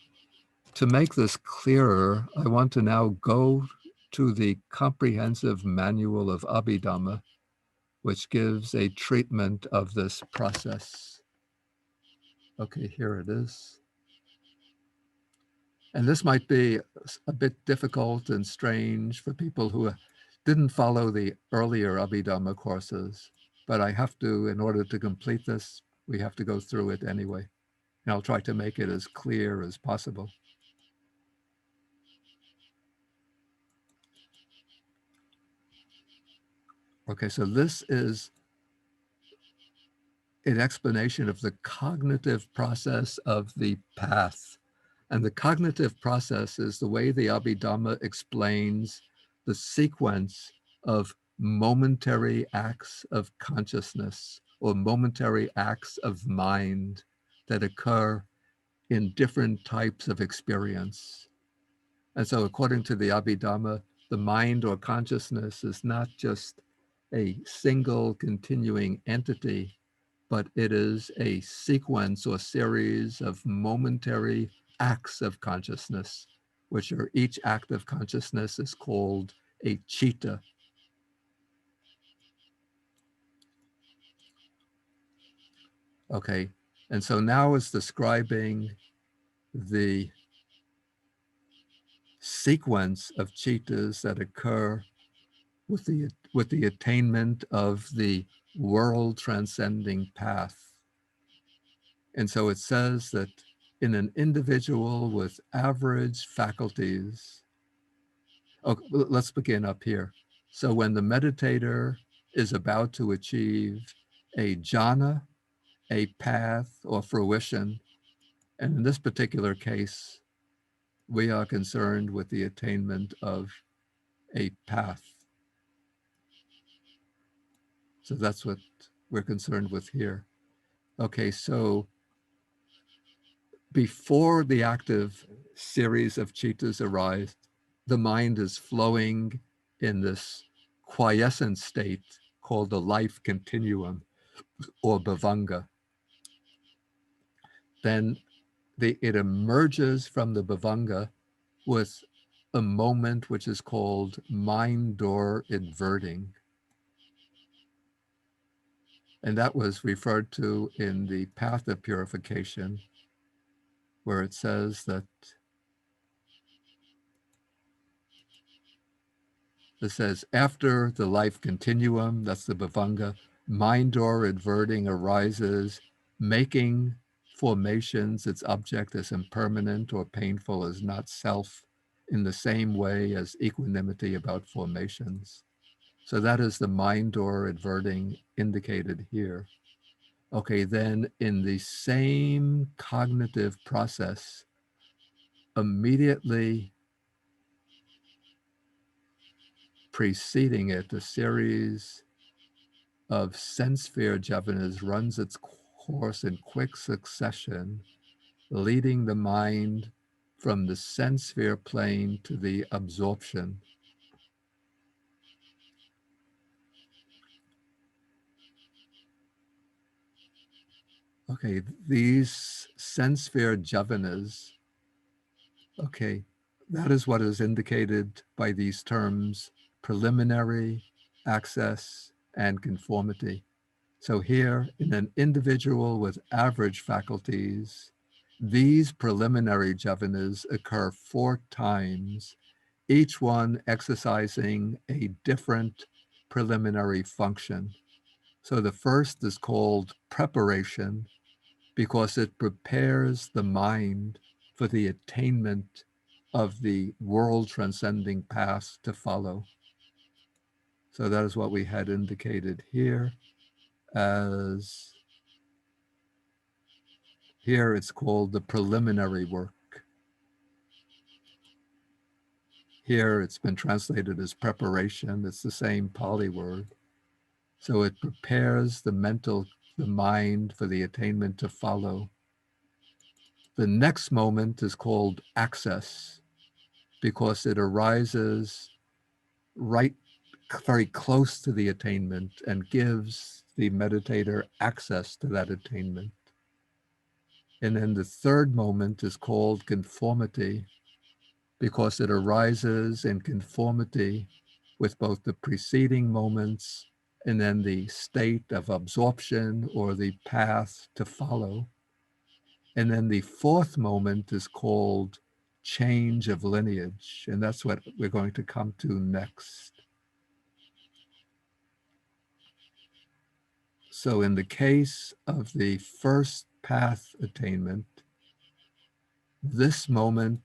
to make this clearer, I want to now go to the comprehensive manual of Abhidhamma, which gives a treatment of this process. Okay, here it is. And this might be a bit difficult and strange for people who didn't follow the earlier Abhidhamma courses, but I have to, in order to complete this, we have to go through it anyway. And I'll try to make it as clear as possible. Okay, so this is an explanation of the cognitive process of the path. And the cognitive process is the way the Abhidhamma explains the sequence of momentary acts of consciousness or momentary acts of mind that occur in different types of experience. And so according to the Abhidhamma, the mind or consciousness is not just a single continuing entity, but it is a sequence or series of momentary acts of consciousness, which are each act of consciousness is called a citta. Okay, and so now it's describing the sequence of cittas that occur with the attainment of the world transcending path. And so it says that in an individual with average faculties, okay, let's begin up here. So when the meditator is about to achieve a jhana, a path, or fruition, and in this particular case, we are concerned with the attainment of a path. So that's what we're concerned with here. Okay, so before the active series of cittas arise, the mind is flowing in this quiescent state called the life continuum or bhavanga. Then it emerges from the bhavanga with a moment which is called mind door inverting. And that was referred to in the path of purification, where it says that it says, after the life continuum, that's the bhavanga, mind door inverting arises, making formations its object as impermanent or painful as not self, in the same way as equanimity about formations. So that is the mind door inverting indicated here. Okay, then in the same cognitive process, immediately preceding it, a series of sense sphere jhavanas runs its course in quick succession, leading the mind from the sense sphere plane to the absorption. Okay, these sense sphere jhavanas, okay, that is what is indicated by these terms preliminary, access, and conformity. So here, in an individual with average faculties, these preliminary jhavanas occur 4 times, each one exercising a different preliminary function. So the first is called preparation because it prepares the mind for the attainment of the world transcending path to follow. So that is what we had indicated here as, here it's called the preliminary work. Here it's been translated as preparation. It's the same Pali word. So it prepares the mind for the attainment to follow. The next moment is called access because it arises right very close to the attainment and gives the meditator access to that attainment. And then the third moment is called conformity because it arises in conformity with both the preceding moments and then the state of absorption or the path to follow. And then the fourth moment is called change of lineage. And that's what we're going to come to next. So in the case of the first path attainment, this moment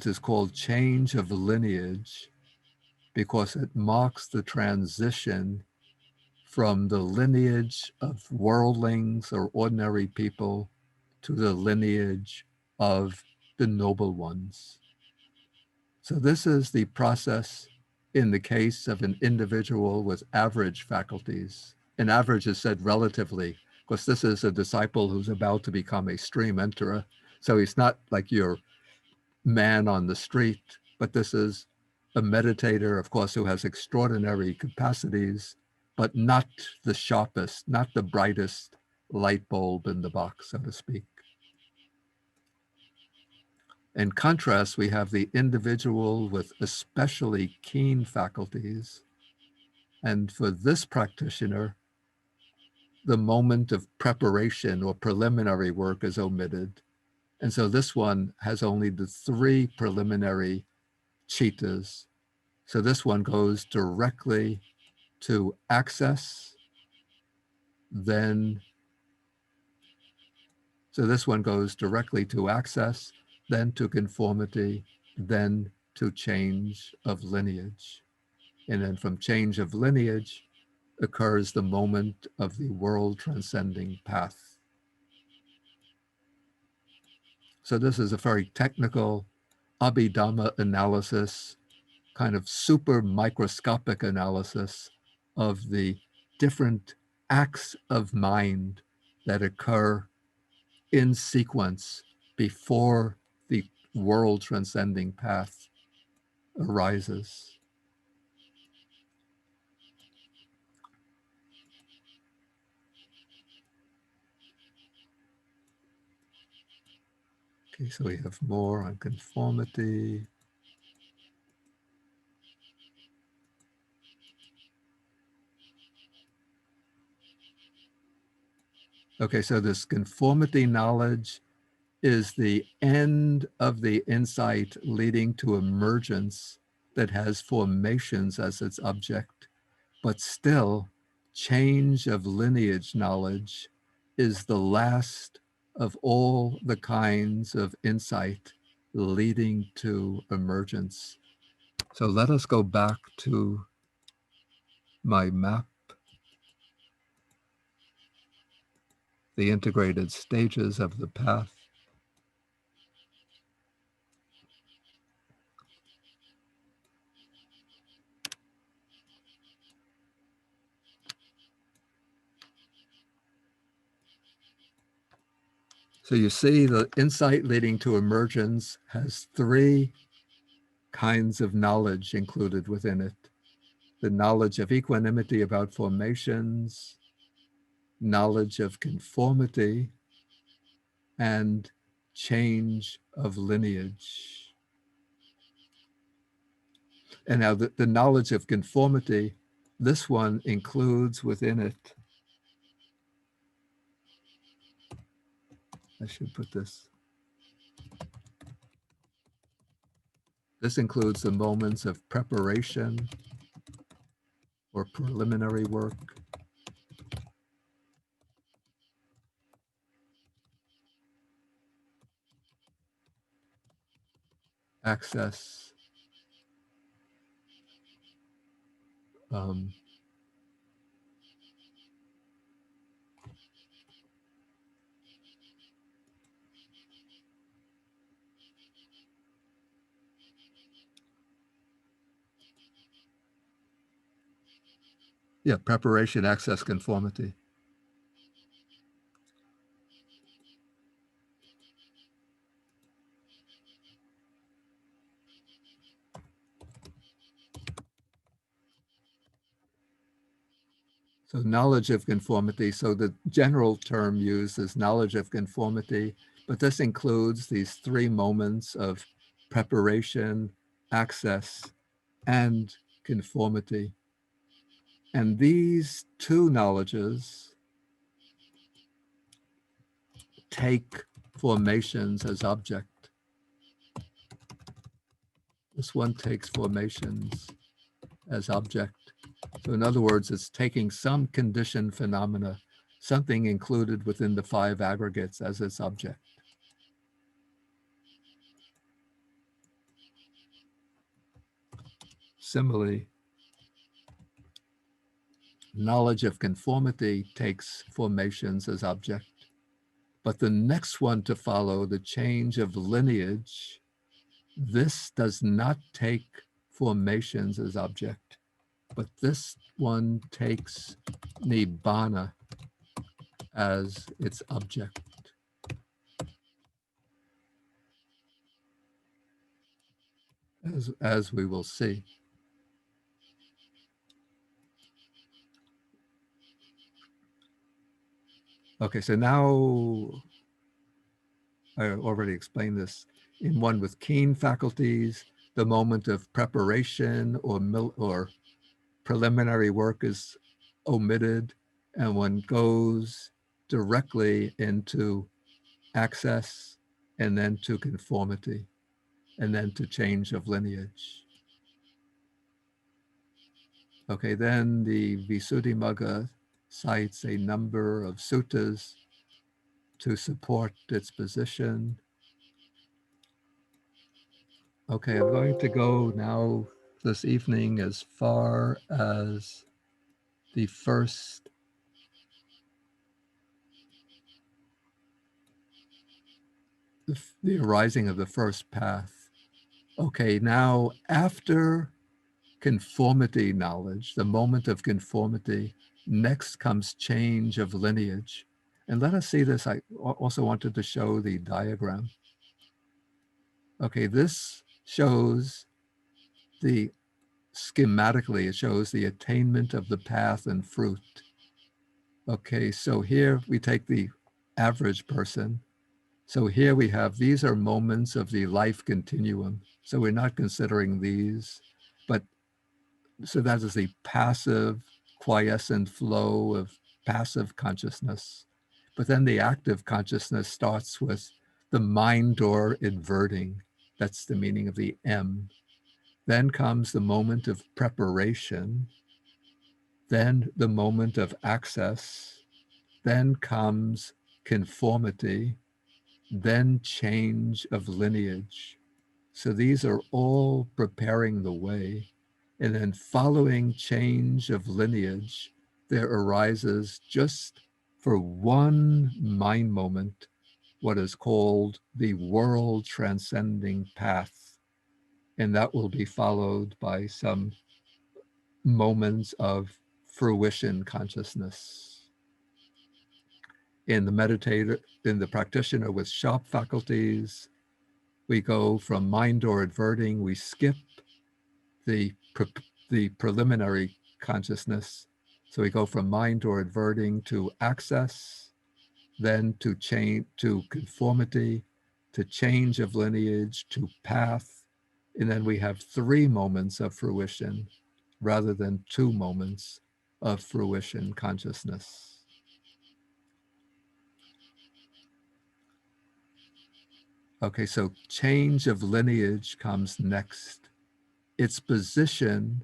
is called change of lineage because it marks the transition from the lineage of worldlings or ordinary people to the lineage of the noble ones. So this is the process in the case of an individual with average faculties. And average is said relatively, because this is a disciple who's about to become a stream enterer. So he's not like your man on the street, but this is a meditator, of course, who has extraordinary capacities, but not the sharpest, not the brightest light bulb in the box, so to speak. In contrast, we have the individual with especially keen faculties. And for this practitioner, the moment of preparation or preliminary work is omitted. And so this one has only the 3 preliminary chitas. So this one goes directly to access, then to conformity, then to change of lineage. And then from change of lineage occurs the moment of the world transcending path. So this is a very technical Abhidhamma analysis, kind of super microscopic analysis of the different acts of mind that occur in sequence before the world transcending path arises. Okay, so we have more on conformity. Okay, so this conformity knowledge is the end of the insight leading to emergence that has formations as its object, but still change of lineage knowledge is the last of all the kinds of insight leading to emergence. So let us go back to my map, the integrated stages of the path. So you see the insight leading to emergence has 3 kinds of knowledge included within it. The knowledge of equanimity about formations, knowledge of conformity, and change of lineage. And now the knowledge of conformity, this one includes within it, I should put this. This includes the moments of preparation or preliminary work, access, yeah, preparation, access, conformity. So knowledge of conformity. So the general term used is knowledge of conformity, but this includes these three moments of preparation, access, and conformity. And these two knowledges take formations as object. This one takes formations as object. So in other words, it's taking some conditioned phenomena, something included within the five aggregates as its object. Similarly, knowledge of conformity takes formations as object. But the next one to follow, the change of lineage, this does not take formations as object, but this one takes nibbana as its object. As we will see. Okay, so now I already explained this. In one with keen faculties, the moment of preparation or preliminary work is omitted, and one goes directly into access, and then to conformity, and then to change of lineage. Okay, then the Visuddhimagga cites a number of suttas to support its position. Okay, I'm going to go now this evening as far as the first the arising of the first path. Okay, now after conformity knowledge, the moment of conformity, next comes change of lineage. And let us see this. I also wanted to show the diagram. Okay, this shows schematically, it shows the attainment of the path and fruit. Okay, so here we take the average person. So here we have, these are moments of the life continuum. So we're not considering these, but so that is the passive, quiescent flow of passive consciousness. But then the active consciousness starts with the mind door inverting. That's the meaning of the M. Then comes the moment of preparation. Then the moment of access. Then comes conformity. Then change of lineage. So these are all preparing the way. And then following change of lineage, there arises just for one mind moment, what is called the world transcending path. And that will be followed by some moments of fruition consciousness. In the meditator, in the practitioner with sharp faculties, we go from mind or adverting, we skip the preliminary consciousness. So we go from mind or adverting to access, then to change to conformity, to change of lineage, to path, and then we have 3 moments of fruition rather than 2 moments of fruition consciousness. Okay, so change of lineage comes next. Its position,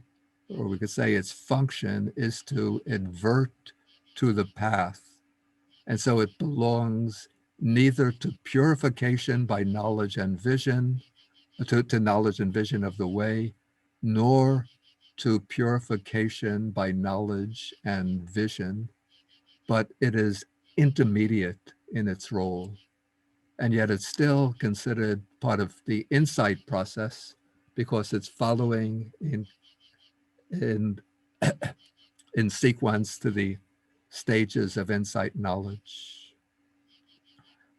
or we could say its function, is to advert to the path. And so it belongs neither to purification by knowledge and vision, to knowledge and vision of the way, nor to purification by knowledge and vision, but it is intermediate in its role. And yet it's still considered part of the insight process because it's following in sequence to the stages of insight knowledge.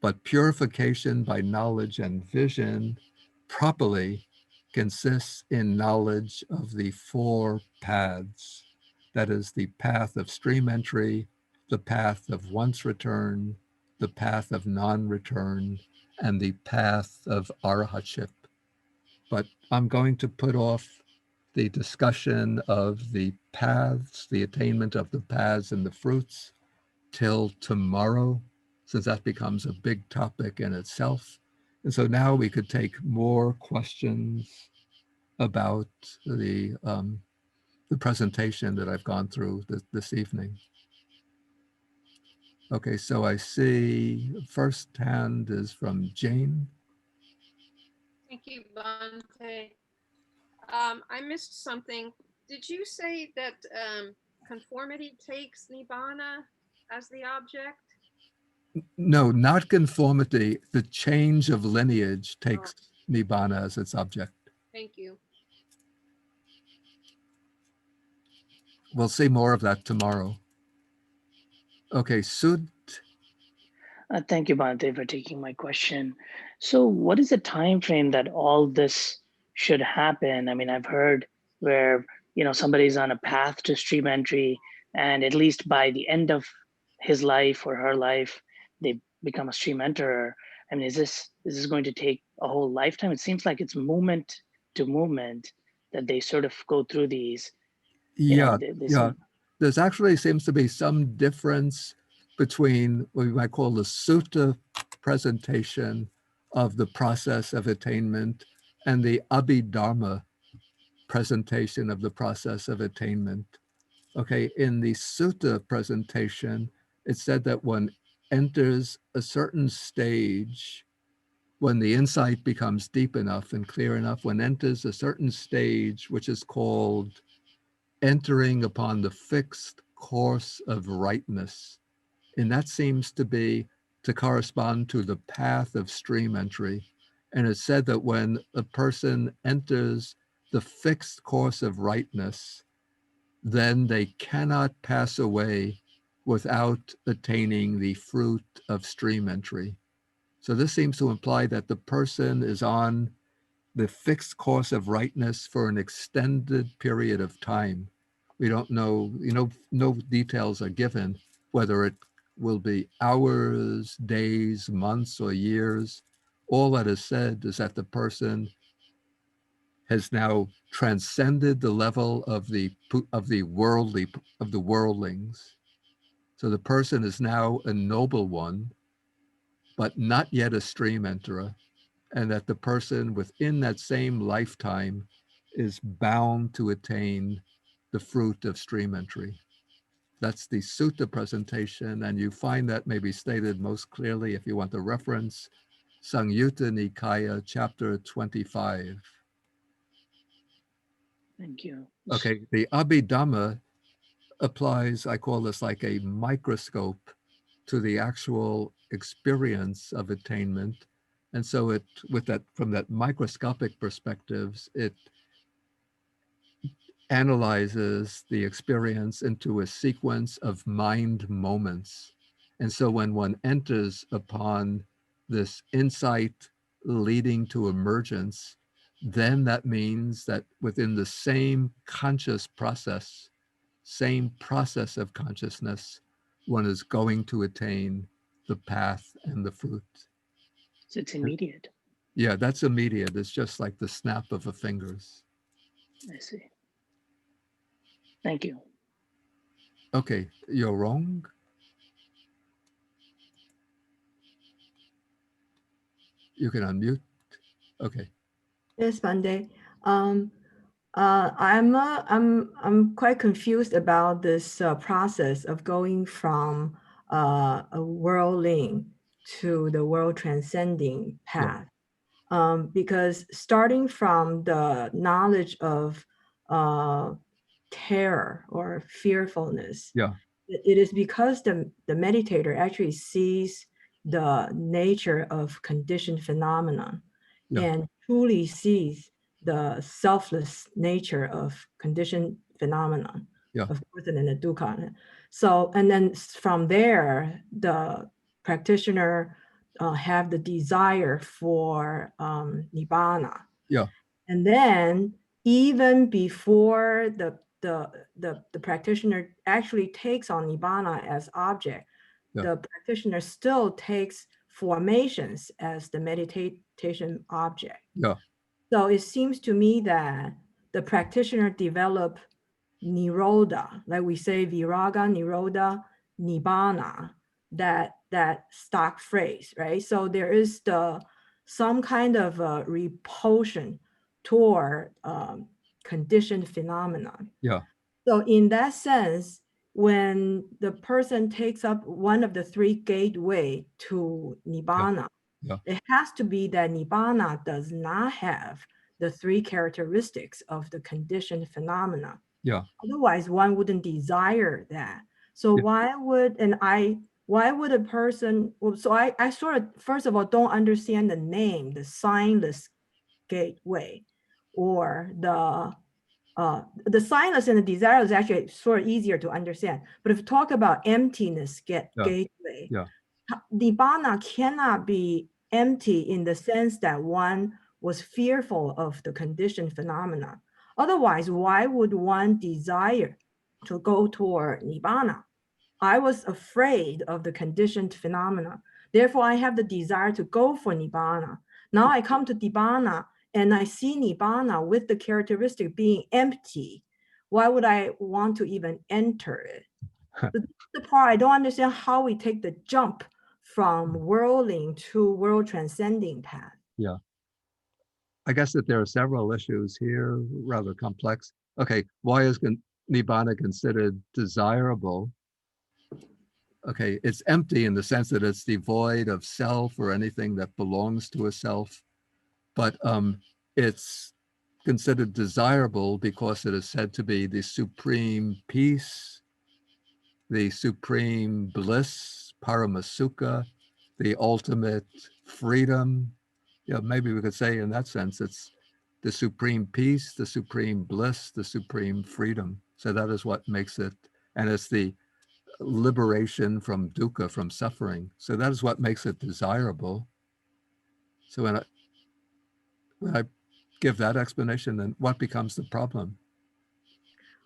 But purification by knowledge and vision properly consists in knowledge of the 4 paths. That is the path of stream entry, the path of once return, the path of non-return, and the path of arahatship. But I'm going to put off the discussion of the paths, the attainment of the paths and the fruits till tomorrow, since that becomes a big topic in itself. And so now we could take more questions about the presentation that I've gone through this evening. Okay, so I see first hand is from Jane. Thank you, Bhante. I missed something. Did you say that conformity takes nibbana as the object? No, not conformity. The change of lineage takes nibbana as its object. Thank you. We'll see more of that tomorrow. Okay, Sud. Thank you, Bhante, for taking my question. So what is the time frame that all this should happen? I mean, I've heard where, somebody's on a path to stream entry, and at least by the end of his life or her life, they become a stream enterer. I mean, is this going to take a whole lifetime? It seems like it's moment to moment that they sort of go through these. Yeah. There's actually seems to be some difference between what we might call the sutta presentation of the process of attainment and the Abhidhamma presentation of the process of attainment. Okay, in the sutta presentation, it said that one enters a certain stage when the insight becomes deep enough and clear enough, one enters a certain stage which is called entering upon the fixed course of rightness. And that seems to correspond to the path of stream entry. And it said that when a person enters the fixed course of rightness, then they cannot pass away without attaining the fruit of stream entry. So this seems to imply that the person is on the fixed course of rightness for an extended period of time. We don't know, no details are given, whether it will be hours, days, months, or years. All that is said is that the person has now transcended the level of the worldlings. So the person is now a noble one, but not yet a stream enterer, and that the person within that same lifetime is bound to attain the fruit of stream entry. That's the sutta presentation, and you find that maybe stated most clearly if you want the reference, Samyutta Nikaya, chapter 25. Thank you. Okay, the Abhidhamma applies, I call this like a microscope to the actual experience of attainment. And so from that microscopic perspectives, it analyzes the experience into a sequence of mind moments. And so when one enters upon this insight leading to emergence, then that means that within the same conscious process, same process of consciousness, one is going to attain the path and the fruit. So it's immediate. Yeah, that's immediate. It's just like the snap of a fingers. I see. Thank you. Okay, you're wrong. You can unmute. Okay. Yes, Monday. I'm quite confused about this process of going from a worldling to the world transcending path. Because starting from the knowledge of terror or fearfulness, Yeah. it is because the meditator actually sees the nature of conditioned phenomena Yeah. and truly sees the selfless nature of conditioned phenomena, Yeah. of course, and then the dukkha. So, and then from there, the practitioner have the desire for nibbana. Yeah. And then even before the practitioner actually takes on nibbana as object, Yeah. the practitioner still takes formations as the meditation object. Yeah. So it seems to me that the practitioner develop nirodha, like we say viraga, nirodha, nibbana, that stock phrase, right? So there is some kind of repulsion toward conditioned phenomenon. Yeah. So in that sense, when the person takes up one of the three gateway to nibbana, Yeah. it has to be that nibbana does not have the three characteristics of the conditioned phenomena. Yeah. Otherwise, one wouldn't desire that. So Yeah. why would a person, well, so I sort of, first of all, don't understand the name, the signless gateway, or the signless and the desire is actually sort of easier to understand. But if you talk about emptiness gateway, Yeah. nibbana cannot be empty in the sense that one was fearful of the conditioned phenomena. Otherwise, why would one desire to go toward nibbana? I was afraid of the conditioned phenomena. Therefore, I have the desire to go for nibbana. Now I come to nibbana and I see nibbana with the characteristic being empty. Why would I want to even enter it? The part I don't understand how we take the jump from worldling to world transcending path. Yeah. I guess that there are several issues here, rather complex. Okay, why is nibbana considered desirable? Okay, it's empty in the sense that it's devoid of self or anything that belongs to a self, but it's considered desirable because it is said to be the supreme peace, the supreme bliss, paramasukha, the ultimate freedom. Yeah, maybe we could say in that sense, it's the supreme peace, the supreme bliss, the supreme freedom. So that is what makes it, and it's the liberation from dukkha, from suffering. So that is what makes it desirable. So when I give that explanation, then what becomes the problem?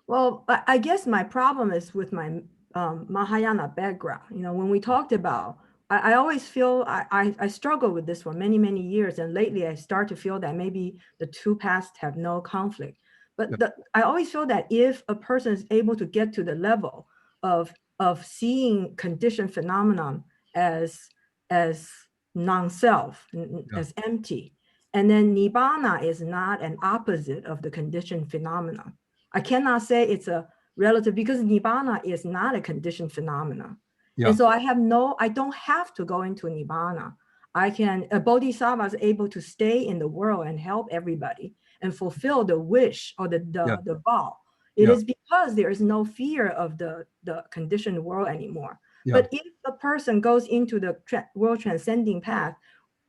Well, I guess my problem is with my Mahayana background. You know, when we talked about, I always feel I struggle with this for many, many years. And lately I start to feel that maybe the two paths have no conflict. But I always feel that if a person is able to get to the level of seeing conditioned phenomenon as non-self, as empty, and then nibbana is not an opposite of the conditioned phenomenon. I cannot say it's a relative because nibbana is not a conditioned phenomena. Yeah. And so I don't have to go into nibbana. A bodhisattva is able to stay in the world and help everybody and fulfill the wish or the vow. It is because there is no fear of the conditioned world anymore. Yeah. But if a person goes into the world transcending path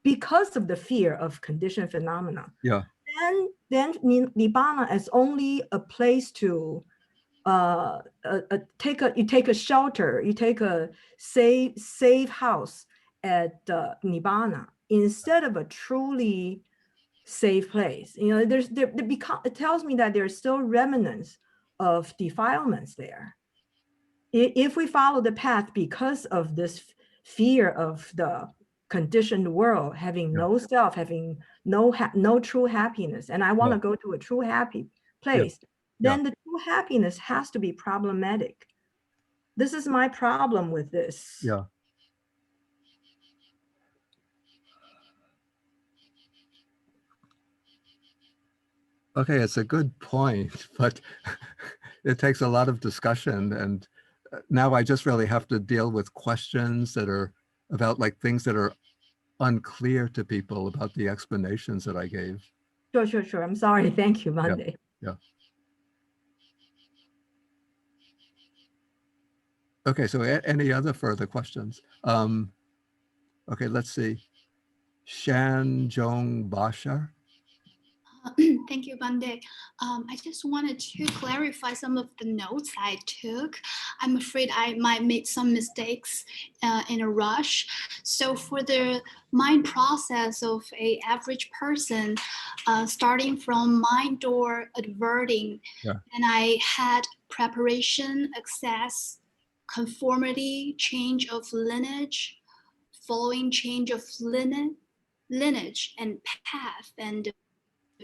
because of the fear of conditioned phenomena, then nibbana is only a place to you take a shelter, you take a safe house at nibbana instead of a truly safe place. You know, it tells me that there's still remnants of defilements there. If we follow the path because of this fear of the conditioned world, having Yeah. no self, having no true happiness, and I want to Yeah. go to a true happy place, Yeah. then the true happiness has to be problematic. This is my problem with this. Yeah. Okay, it's a good point, but it takes a lot of discussion. And now I just really have to deal with questions that are about like things that are unclear to people about the explanations that I gave. Sure. I'm sorry. Thank you, Monday. Yeah. Okay, so any other further questions? Okay, let's see. Shan Jong Bashar. Thank you, Bande. I just wanted to clarify some of the notes I took. I'm afraid I might make some mistakes in a rush. So for the mind process of a average person, starting from mind door adverting, and I had preparation, access, conformity, change of lineage, following change of lineage and path, and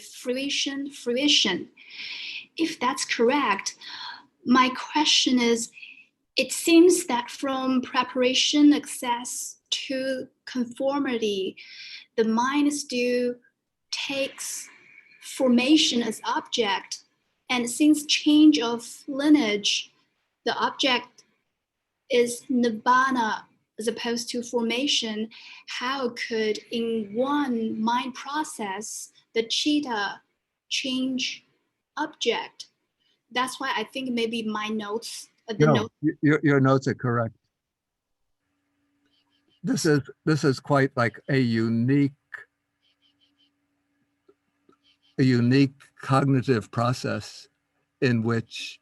fruition. If that's correct, my question is, it seems that from preparation, access to conformity, the mind still takes formation as object. And since change of lineage, the object is nibbana as opposed to formation, how could in one mind process the chitta change object? That's why I think maybe my notes, Your notes are correct. This is quite like a unique cognitive process in which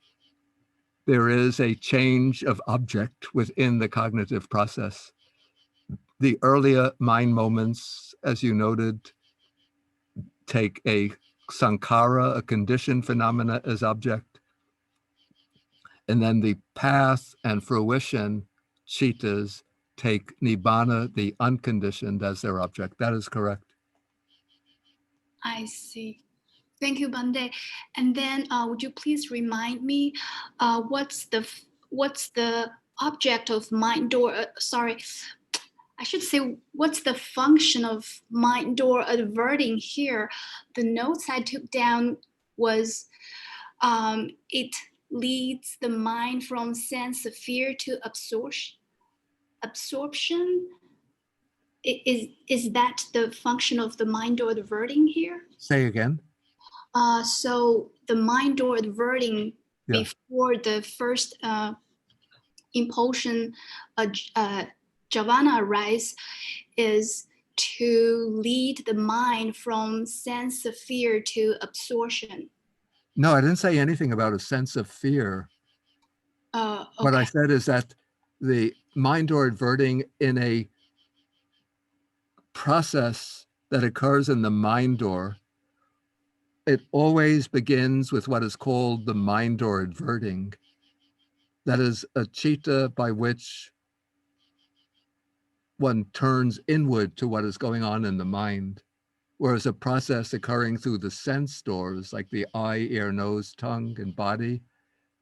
there is a change of object within the cognitive process. The earlier mind moments, as you noted, take a sankhara, a conditioned phenomena, as object. And then the path and fruition, chittas, take nibbana, the unconditioned, as their object. That is correct. I see. Thank you, Bande. And then would you please remind me what's the object of mind door, sorry, I should say, what's the function of mind door adverting here? The notes I took down was it leads the mind from sense of fear to absorption. Is that the function of the mind door adverting here? Say again. So the mind door adverting before the first impulsion, jhana arise, is to lead the mind from sense of fear to absorption. No, I didn't say anything about a sense of fear. Okay. What I said is that the mind door adverting in a process that occurs in the mind door, it always begins with what is called the mind door adverting. That is a citta by which one turns inward to what is going on in the mind, whereas a process occurring through the sense doors, like the eye, ear, nose, tongue, and body,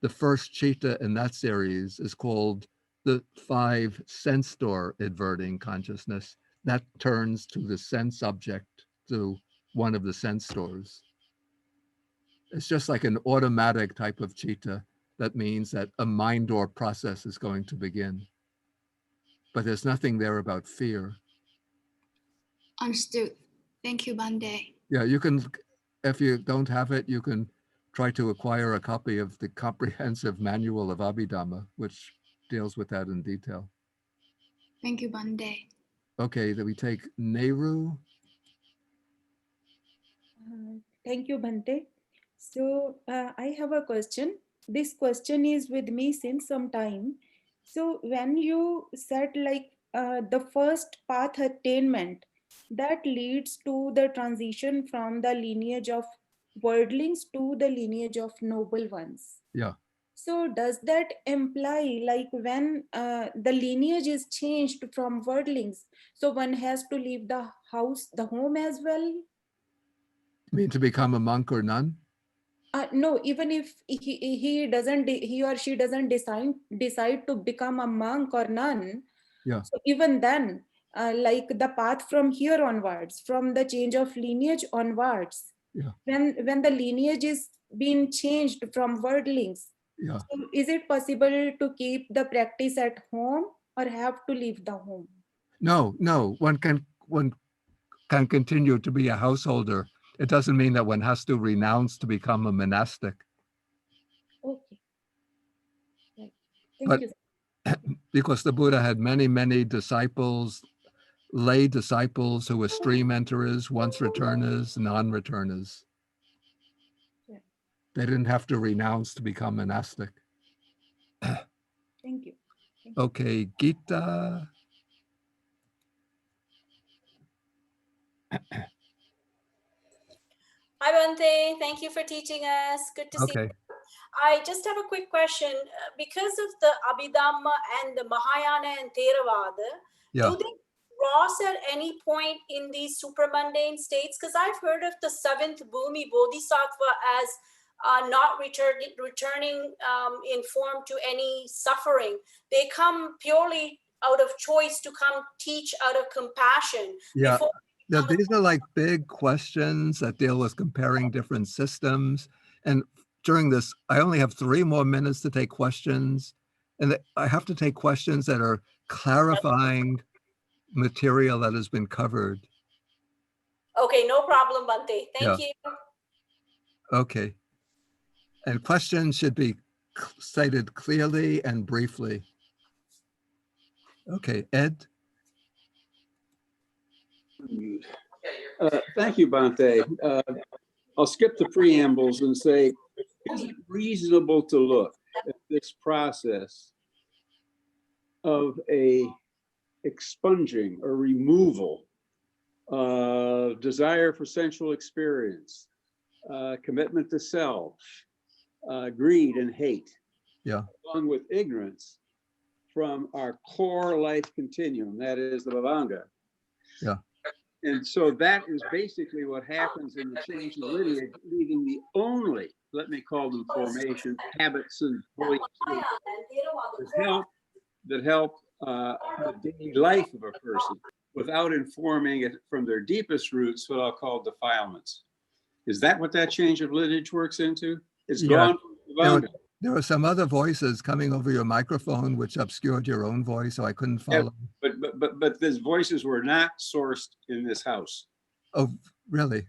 the first citta in that series is called the 5 sense door adverting consciousness. That turns to the sense object through one of the sense doors. It's just like an automatic type of citta. That means that a mind door process is going to begin. But there's nothing there about fear. Understood. Thank you, Bande. Yeah, you can, if you don't have it, you can try to acquire a copy of the comprehensive manual of Abhidhamma, which deals with that in detail. Thank you, Bande. Okay, then we take Nehru. Thank you, Bhante. So I have a question. This question is with me since some time. So when you said like the first path attainment, that leads to the transition from the lineage of worldlings to the lineage of noble ones. Yeah. So does that imply like when the lineage is changed from worldlings, so one has to leave the house, the home as well? You mean to become a monk or nun? No, even if he doesn't, he or she doesn't decide to become a monk or nun. Yeah. So even then, like the path from here onwards, from the change of lineage onwards, Yeah. when the lineage is being changed from worldlings, Yeah. so is it possible to keep the practice at home or have to leave the home? No, one can continue to be a householder. It doesn't mean that one has to renounce to become a monastic. Okay. Right. Thank But you. because the Buddha had many disciples, lay disciples who were stream enterers, once returners, non-returners. Yeah. They didn't have to renounce to become monastic. Thank you. Thank you. Okay, Gita. Hi, Bhante. Thank you for teaching us. Good to see Okay. you. I just have a quick question. Because of the Abhidhamma and the Mahayana and Theravada, Yeah. do they cross at any point in these supramundane states? Because I've heard of the seventh Bhumi Bodhisattva as not returning in form to any suffering. They come purely out of choice to come teach out of compassion. Yeah. Before Now, these are like big questions that deal with comparing different systems. And during this, I only have 3 more minutes to take questions. And I have to take questions that are clarifying material that has been covered. Okay, no problem, Bhante. Thank you. Okay. And questions should be stated clearly and briefly. Okay, Ed. Thank you, Bhante. I'll skip the preambles and say, is it reasonable to look at this process of a expunging or removal of desire for sensual experience, commitment to self, greed and hate, along with ignorance from our core life continuum, that is the Bhavanga. Yeah. And so that is basically what happens in the change of lineage, leaving the only, let me call them formations, habits and beliefs that help the daily life of a person without informing it from their deepest roots, what I'll call defilements. Is that what that change of lineage works into? It's gone from the Bhavanga. There were some other voices coming over your microphone, which obscured your own voice, so I couldn't follow. Yeah, but these voices were not sourced in this house. Oh, really?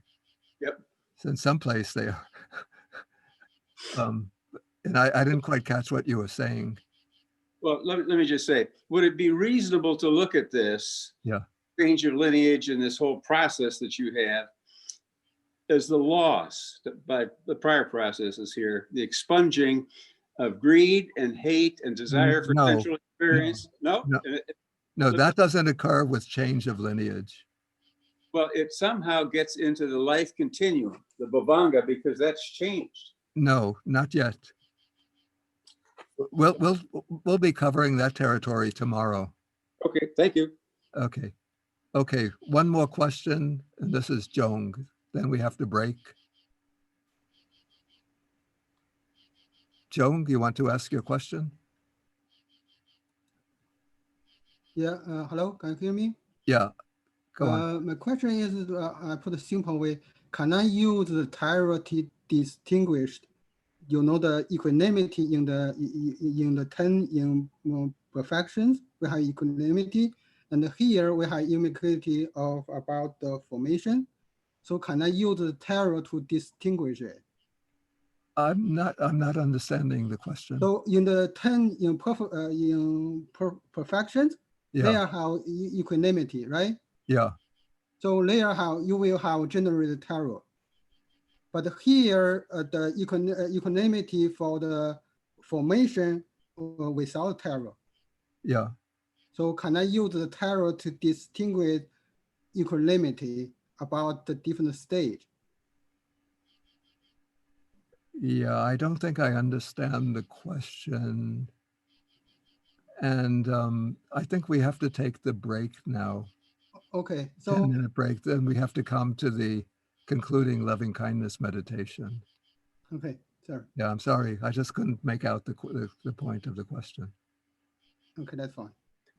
Yep. So in some place they are. And I didn't quite catch what you were saying. Well, let me just say, would it be reasonable to look at this change of lineage and this whole process that you have as the loss by the prior processes here, the expunging of greed and hate and desire for sensual experience? No, that doesn't occur with change of lineage. Well, it somehow gets into the life continuum, the Bhavanga, because that's changed. No, not yet. We'll be covering that territory tomorrow. Okay, thank you. Okay, one more question, and this is Jong. Then we have to break. Jong, you want to ask your question? Yeah, hello, can you hear me? Yeah, go on. My question is, I put a simple way, can I use the tarot to distinguish, the equanimity in the 10 perfections? We have equanimity, and here we have immediacy of about the formation. So can I use the tarot to distinguish it? I'm not understanding the question. So in the 10 perfections, they are how equanimity, right? Yeah. So there how you will have generated tarot. But here the equanimity for the formation without tarot. Yeah. So can I use the tarot to distinguish equanimity about the different stage? Yeah, I don't think I understand the question. And I think we have to take the break now, Okay, 10 so minute break. Then we have to come to the concluding loving kindness meditation. okay, sorry. Yeah, I'm sorry. I just couldn't make out the point of the question. Okay, that's fine.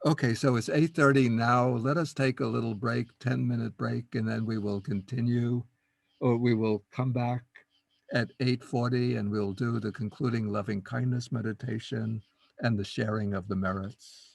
Okay, so it's 8:30 now. Let us take a little break, 10-minute break, and then we will continue, or we will come back at 8:40 and we'll do the concluding loving kindness meditation and the sharing of the merits.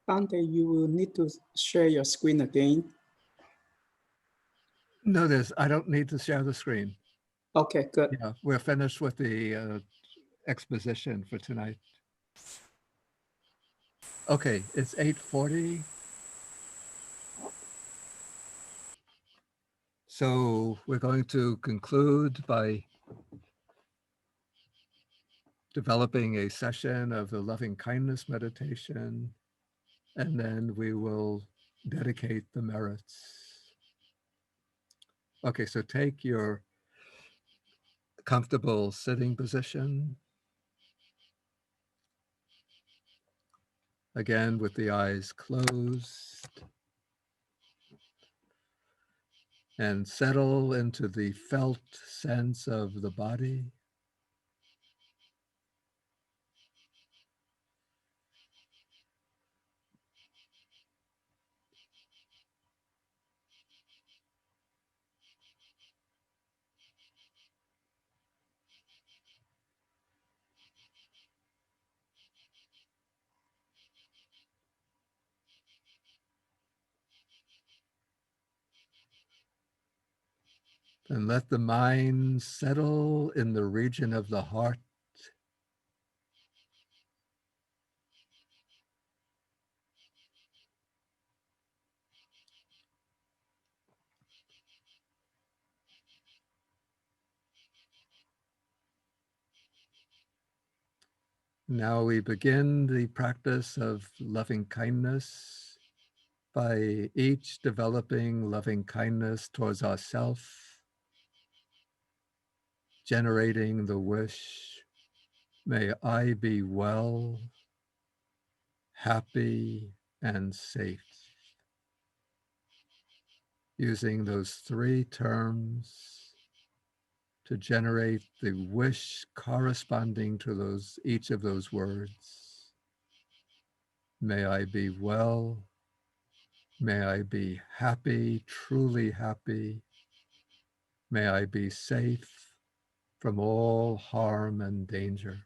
Bante, you will need to share your screen again. No, I don't need to share the screen. Okay, good. Yeah, we're finished with the exposition for tonight. Okay, it's 8:40. So we're going to conclude by developing a session of the loving kindness meditation, and then we will dedicate the merits. Okay, so take your comfortable sitting position. Again, with the eyes closed. And settle into the felt sense of the body. And let the mind settle in the region of the heart. Now we begin the practice of loving kindness by each developing loving kindness towards ourselves, generating the wish, may I be well, happy, and safe. Using those three terms to generate the wish corresponding to each of those words. May I be well. May I be happy, truly happy. May I be safe from all harm and danger.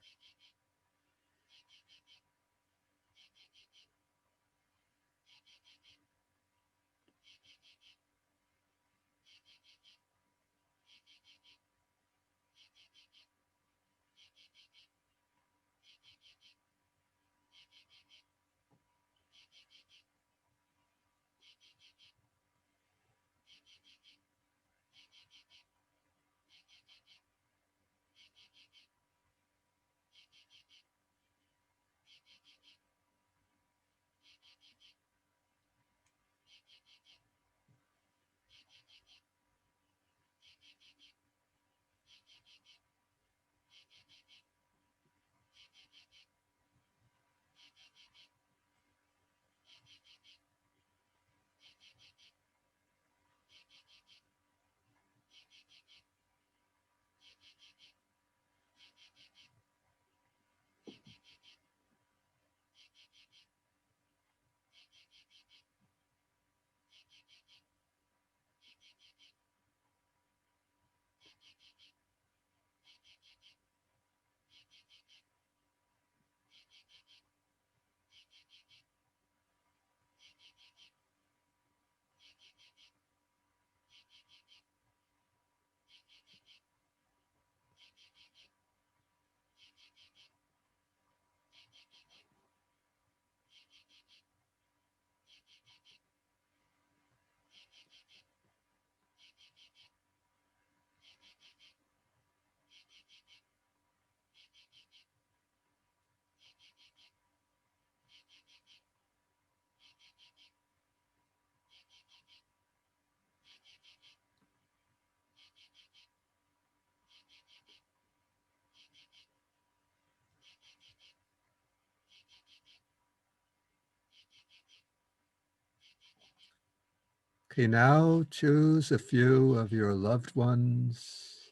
Okay, now choose a few of your loved ones,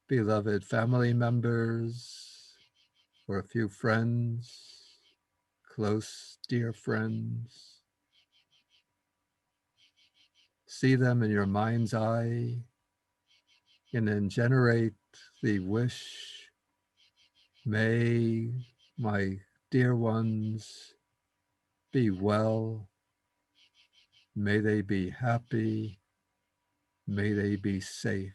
beloved family members, or a few friends, close, dear friends. See them in your mind's eye, and then generate the wish, may my dear ones be well. May they be happy. May they be safe.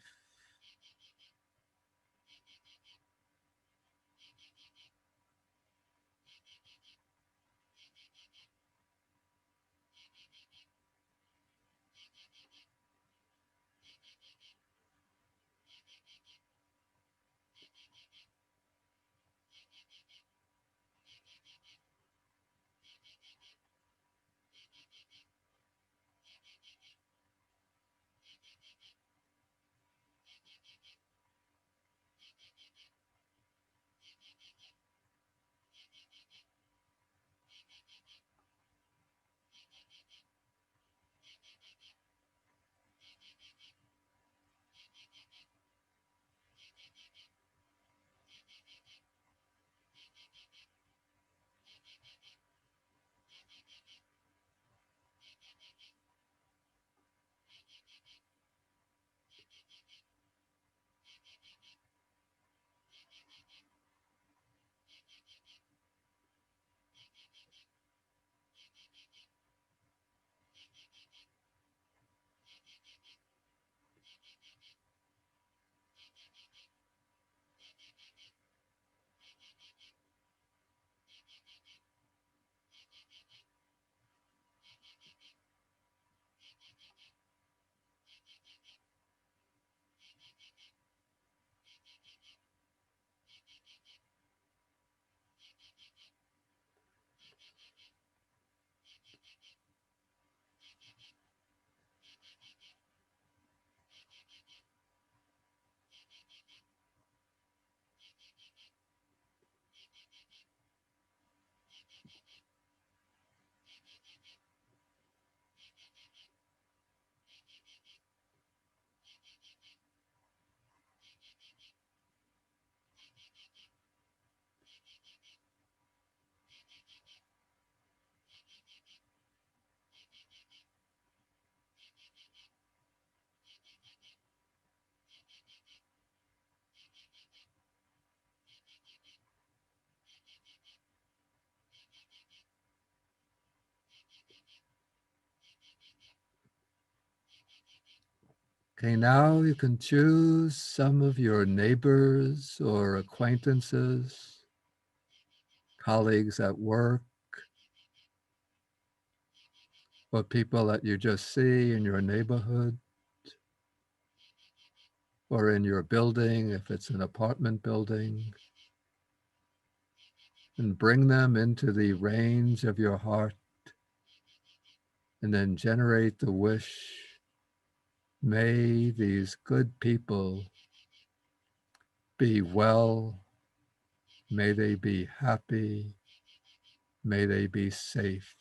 Okay, now you can choose some of your neighbors or acquaintances, colleagues at work, or people that you just see in your neighborhood or in your building, if it's an apartment building, and bring them into the range of your heart, and then generate the wish, may these good people be well, may they be happy, may they be safe.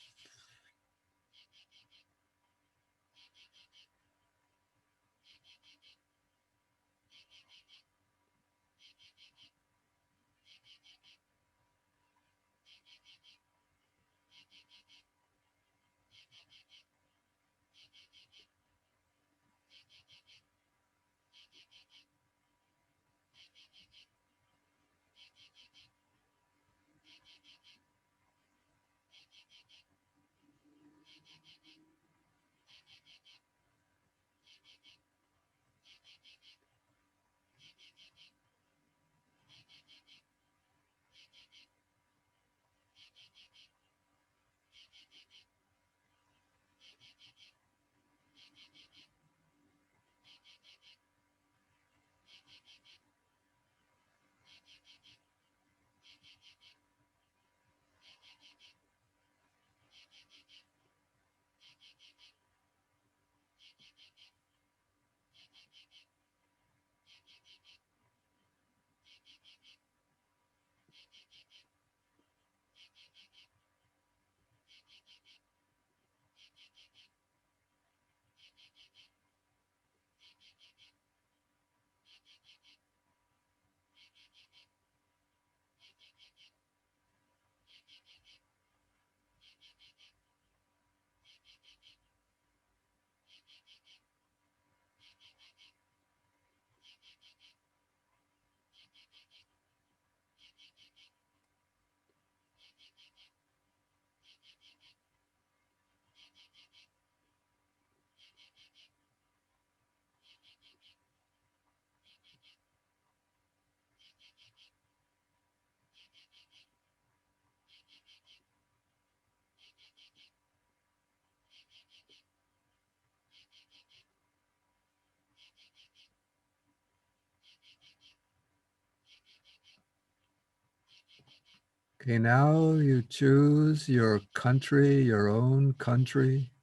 Okay, now you choose your country, your own country,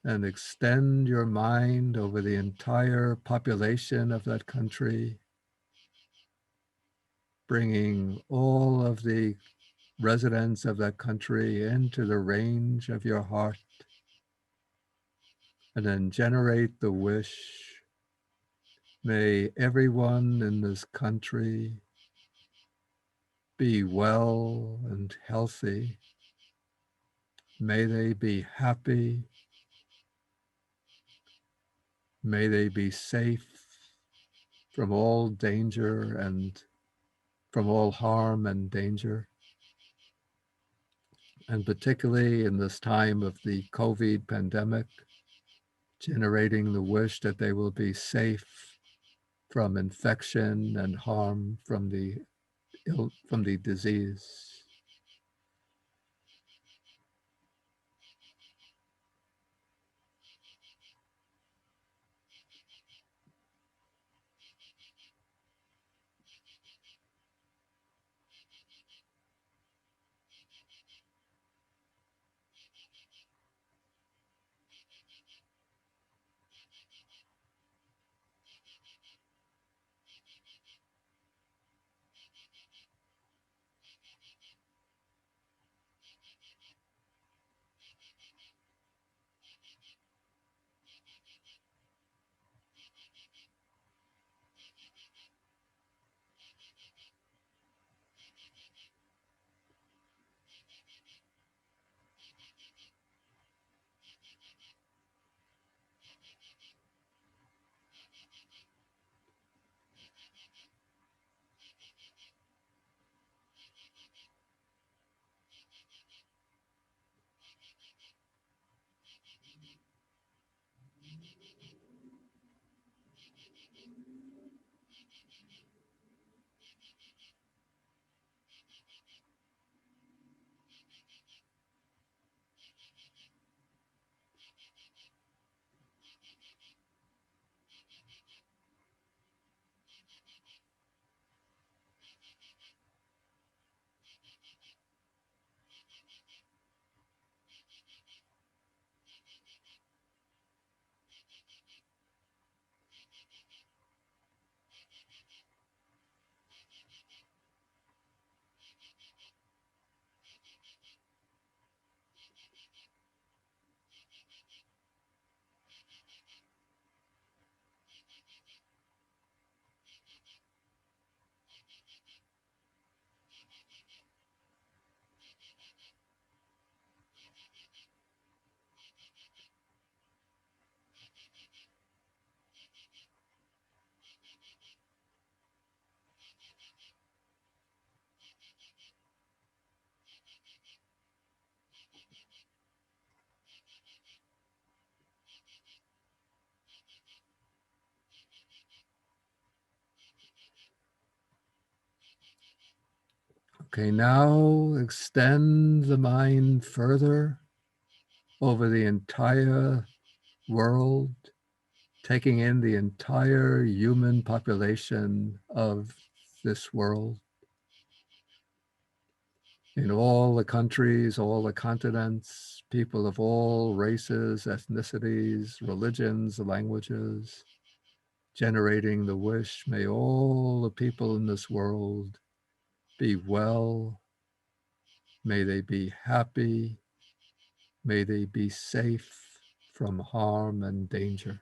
and extend your mind over the entire population of that country, bringing all of the residents of that country into the range of your heart, and then generate the wish, may everyone in this country be well and healthy. May they be happy. May they be safe from all danger and from all harm and danger. And particularly in this time of the COVID pandemic, generating the wish that they will be safe from infection and harm from the disease. Okay, now extend the mind further over the entire world, taking in the entire human population of this world, in all the countries, all the continents, people of all races, ethnicities, religions, languages, generating the wish, may all the people in this world be well, may they be happy, may they be safe from harm and danger.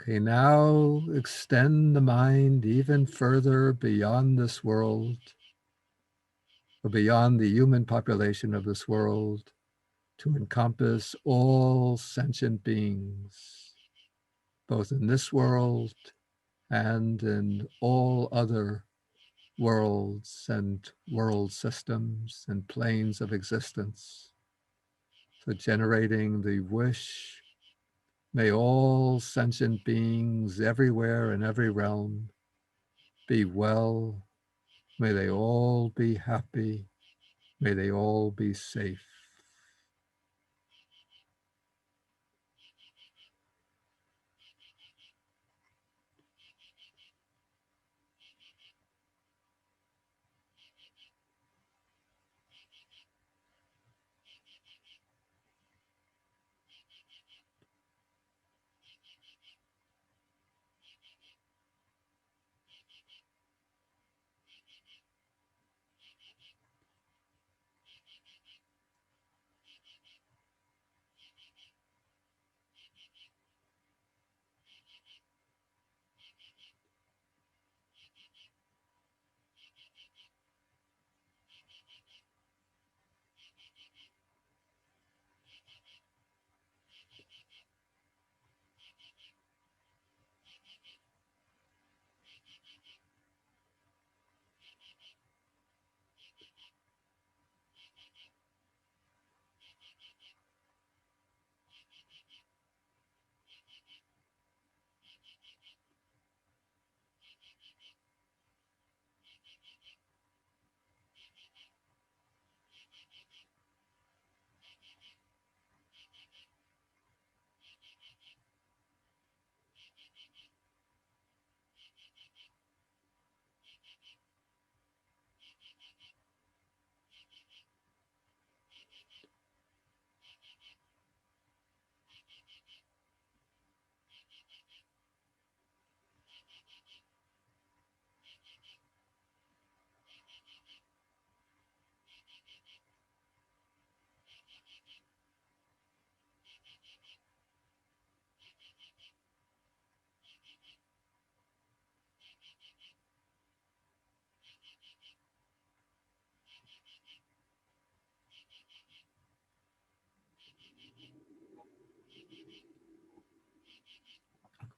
Okay, now extend the mind even further beyond this world, or beyond the human population of this world, to encompass all sentient beings, both in this world and in all other worlds and world systems and planes of existence. So generating the wish, may all sentient beings everywhere in every realm be well. May they all be happy. May they all be safe.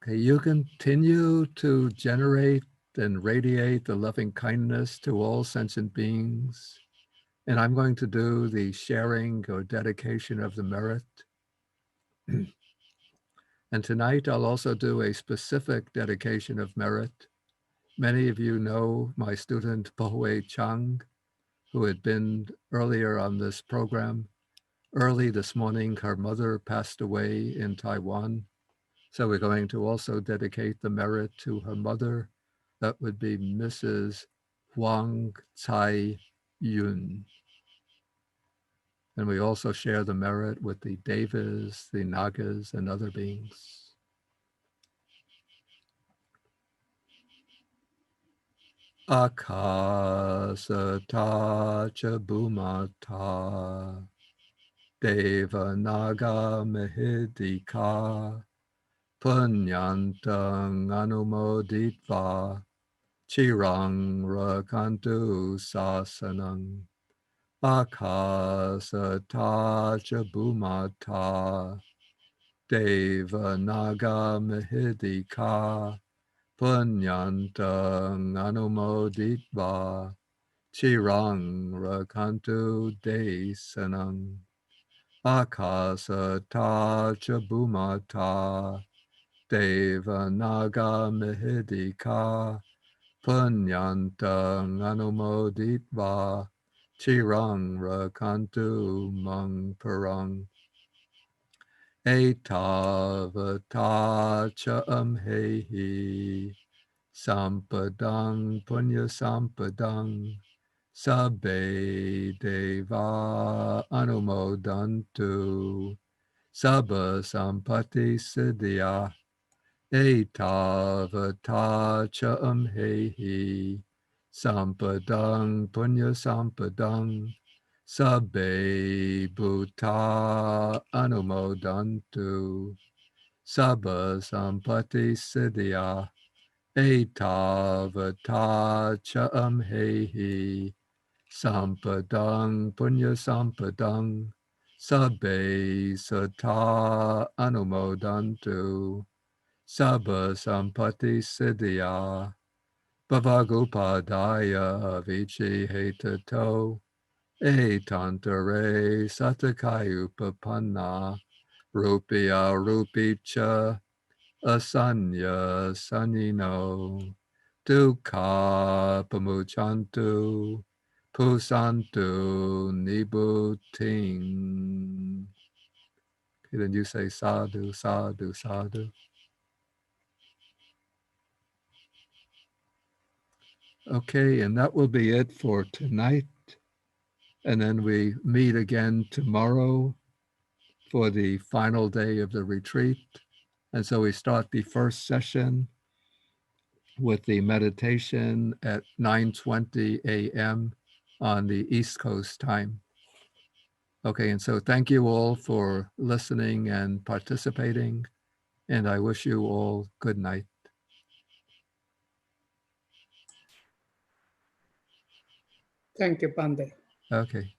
Okay, you continue to generate and radiate the loving kindness to all sentient beings. And I'm going to do the sharing or dedication of the merit. And tonight I'll also do a specific dedication of merit. Many of you know my student Poe Chang, who had been earlier on this program. Early this morning, her mother passed away in Taiwan. So we're going to also dedicate the merit to her mother. That would be Mrs. Huang Tsai Yun. And we also share the merit with the Devas, the Nagas, and other beings. Akasata cha bhumata Deva Naga Mahidika Punyantang Anumoditva Chirang Rakantu Sasanang Akasata cha bhumata Deva Naga Mahidika Punyantang Anumoditva Chirang Rakantu Desanang Akasata cha bhumata Deva Naga Mahidika Punyantang Anumoditva Chirang Rakantu Mang Parang Etavata cha amhehi Sampadang Punya Sampadang Sabbe Deva Anumodantu Sabba Sampati Siddhya Etavata cha amhehi Sampadang Punya Sampadang Sabbe Bhuta Anumodantu Sabba sampati siddhya etavata cha amhehi sampadang punya sampadang sabbe sata anumodantu sabba sampati siddhya bhavagopadaya vici hetato etantare satakayupapanna rupya rupicha asanya sanino dukkha pamuchantu pusantu nibuting. Okay, then you say sadhu, sadhu, sadhu. Okay, and that will be it for tonight. And then we meet again tomorrow for the final day of the retreat. And so we start the first session with the meditation at 9:20 a.m. on the East Coast time. Okay, and so thank you all for listening and participating, and I wish you all good night. Thank you, Bande. Okay.